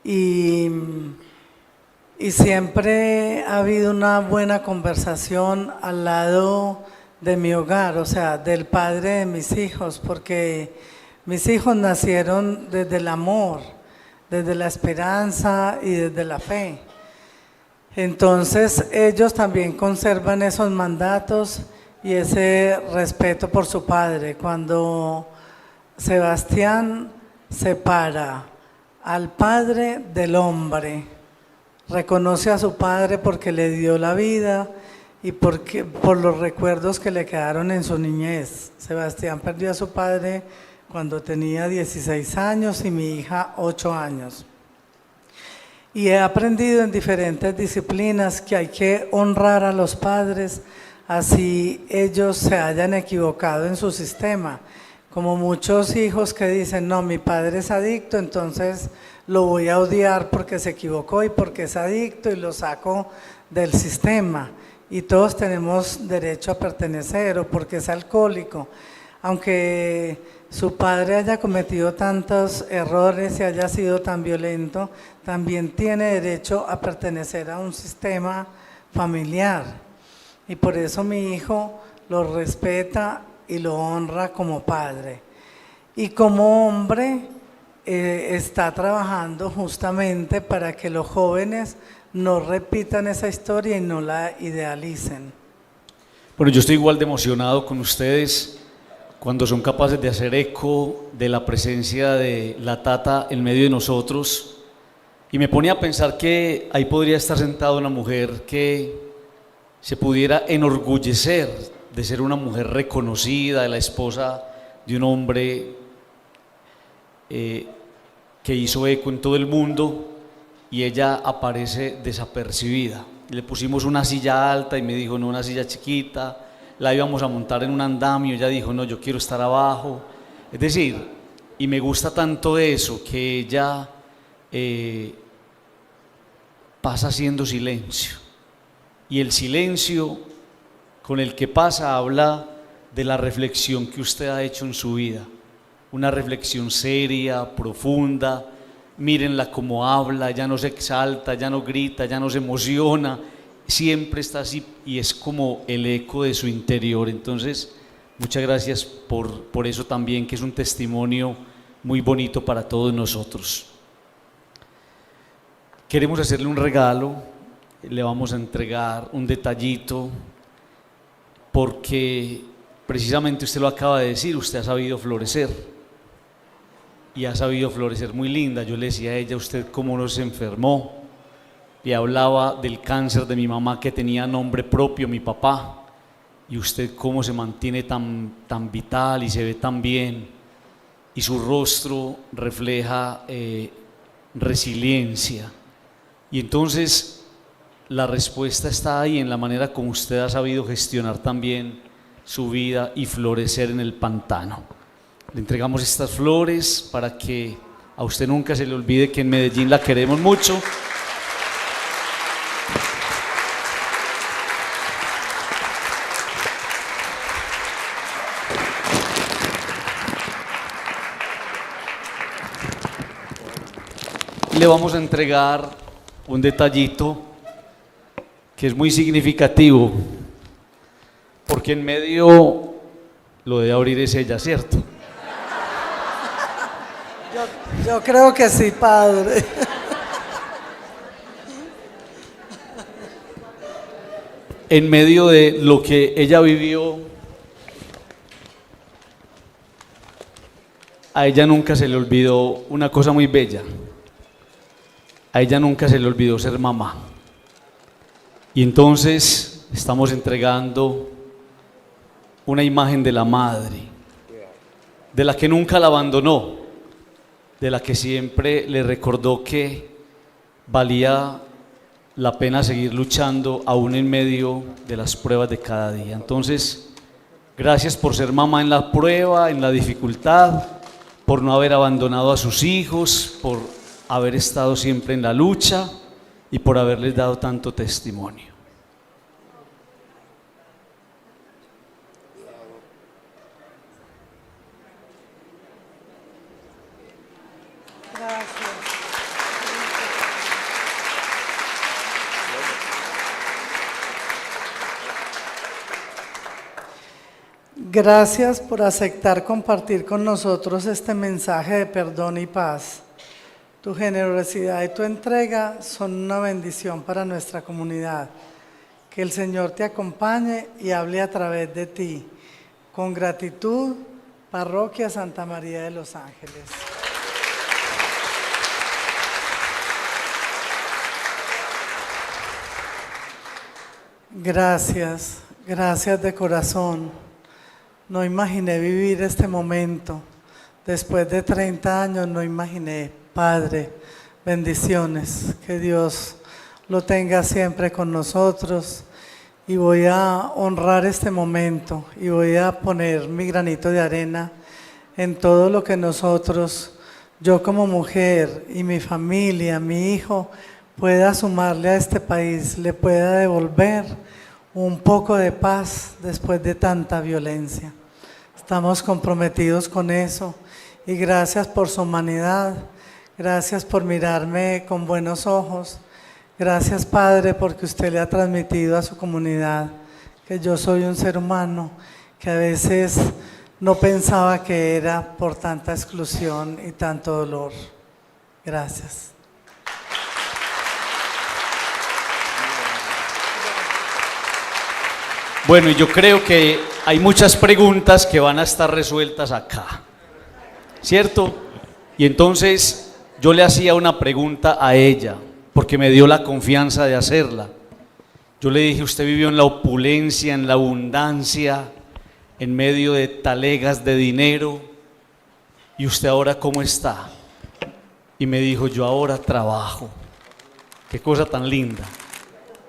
y siempre ha habido una buena conversación al lado de mi hogar, o sea, del padre de mis hijos, porque mis hijos nacieron desde el amor, desde la esperanza y desde la fe. Entonces ellos también conservan esos mandatos y ese respeto por su padre. Cuando Sebastián separa al padre del hombre, reconoce a su padre porque le dio la vida y por los recuerdos que le quedaron en su niñez. Sebastián perdió a su padre cuando tenía 16 años y mi hija 8 años. Y he aprendido en diferentes disciplinas que hay que honrar a los padres, así ellos se hayan equivocado en su sistema. Como muchos hijos que dicen, no, mi padre es adicto, entonces lo voy a odiar porque se equivocó y porque es adicto y lo saco del sistema. Y todos tenemos derecho a pertenecer o porque es alcohólico. Aunque su padre haya cometido tantos errores y haya sido tan violento, también tiene derecho a pertenecer a un sistema familiar. Y por eso mi hijo lo respeta y lo honra como padre. Y como hombre está trabajando justamente para que los jóvenes no repitan esa historia y no la idealicen. Bueno, yo estoy igual de emocionado con ustedes cuando son capaces de hacer eco de la presencia de la tata en medio de nosotros, y me ponía a pensar que ahí podría estar sentada una mujer que se pudiera enorgullecer de ser una mujer reconocida, de la esposa de un hombre que hizo eco en todo el mundo, y ella aparece desapercibida. Le pusimos una silla alta y me dijo, no, una silla chiquita. La íbamos a montar en un andamio, ella dijo, no, yo quiero estar abajo. Es decir, y me gusta tanto eso, que ella pasa haciendo silencio. Y el silencio con el que pasa habla de la reflexión que usted ha hecho en su vida. Una reflexión seria, profunda. Mírenla cómo habla, ya no se exalta, ya no grita, ya no se emociona. Siempre está así y es como el eco de su interior. Entonces, muchas gracias por eso también, que es un testimonio muy bonito para todos nosotros. Queremos hacerle un regalo, le vamos a entregar un detallito, porque precisamente usted lo acaba de decir, usted ha sabido florecer y ha sabido florecer muy linda. Yo le decía a ella, usted cómo no se enfermó. Y hablaba del cáncer de mi mamá que tenía nombre propio, mi papá, y usted cómo se mantiene tan vital y se ve tan bien, y su rostro refleja resiliencia. Y entonces la respuesta está ahí en la manera como usted ha sabido gestionar también su vida y florecer en el pantano. Le entregamos estas flores para que a usted nunca se le olvide que en Medellín la queremos mucho. Le vamos a entregar un detallito que es muy significativo, porque en medio lo de abrir es ella, ¿cierto? Yo creo que sí, padre. En medio de lo que ella vivió, a ella nunca se le olvidó una cosa muy bella. A ella nunca se le olvidó ser mamá. Y entonces estamos entregando una imagen de la madre, de la que nunca la abandonó, de la que siempre le recordó que valía la pena seguir luchando aún en medio de las pruebas de cada día. Entonces, gracias por ser mamá en la prueba, en la dificultad, por no haber abandonado a sus hijos, por haber estado siempre en la lucha y por haberles dado tanto testimonio. Gracias por aceptar compartir con nosotros este mensaje de perdón y paz. Tu generosidad y tu entrega son una bendición para nuestra comunidad. Que el Señor te acompañe y hable a través de ti. Con gratitud, Parroquia Santa María de los Ángeles. Gracias, gracias de corazón. No imaginé vivir este momento. Después de 30 años no imaginé. Padre, bendiciones. Que Dios lo tenga siempre con nosotros. Y voy a honrar este momento y voy a poner mi granito de arena en todo lo que nosotros, yo como mujer y mi familia, mi hijo, pueda sumarle a este país, le pueda devolver un poco de paz después de tanta violencia. Estamos comprometidos con eso y gracias por su humanidad, gracias por mirarme con buenos ojos, gracias Padre porque usted le ha transmitido a su comunidad que yo soy un ser humano que a veces no pensaba que era por tanta exclusión y tanto dolor. Gracias. Bueno, yo creo que hay muchas preguntas que van a estar resueltas acá, ¿cierto? Y entonces yo le hacía una pregunta a ella, porque me dio la confianza de hacerla. Yo le dije, usted vivió en la opulencia, en la abundancia, en medio de talegas de dinero, ¿y usted ahora cómo está? Y me dijo, yo ahora trabajo. Qué cosa tan linda.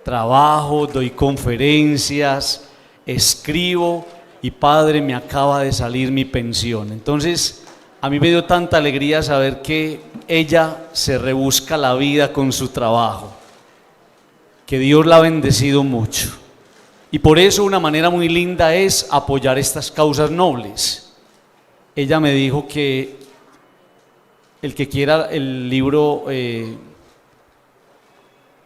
Trabajo, doy conferencias, escribo y Padre, me acaba de salir mi pensión. Entonces, a mí me dio tanta alegría saber que ella se rebusca la vida con su trabajo, que Dios la ha bendecido mucho. Y por eso una manera muy linda es apoyar estas causas nobles. Ella me dijo que el que quiera el libro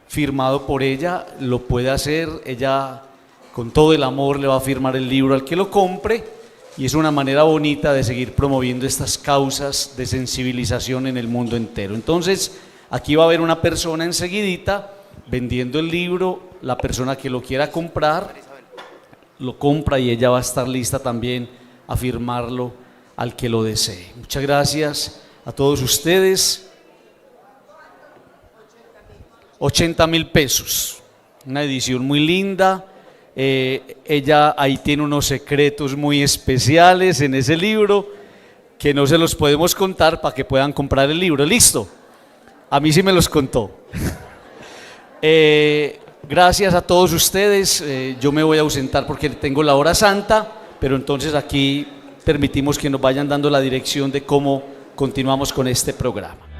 firmado por ella, lo puede hacer. Ella con todo el amor le va a firmar el libro al que lo compre y es una manera bonita de seguir promoviendo estas causas de sensibilización en el mundo entero. Entonces, aquí va a haber una persona enseguidita vendiendo el libro, la persona que lo quiera comprar, lo compra y ella va a estar lista también a firmarlo al que lo desee. Muchas gracias a todos ustedes. 80.000 pesos, una edición muy linda. Ella ahí tiene unos secretos muy especiales en ese libro que no se los podemos contar para que puedan comprar el libro. ¿Listo? A mí sí me los contó. Gracias a todos ustedes. Yo me voy a ausentar porque tengo la hora santa, pero entonces aquí permitimos que nos vayan dando la dirección de cómo continuamos con este programa.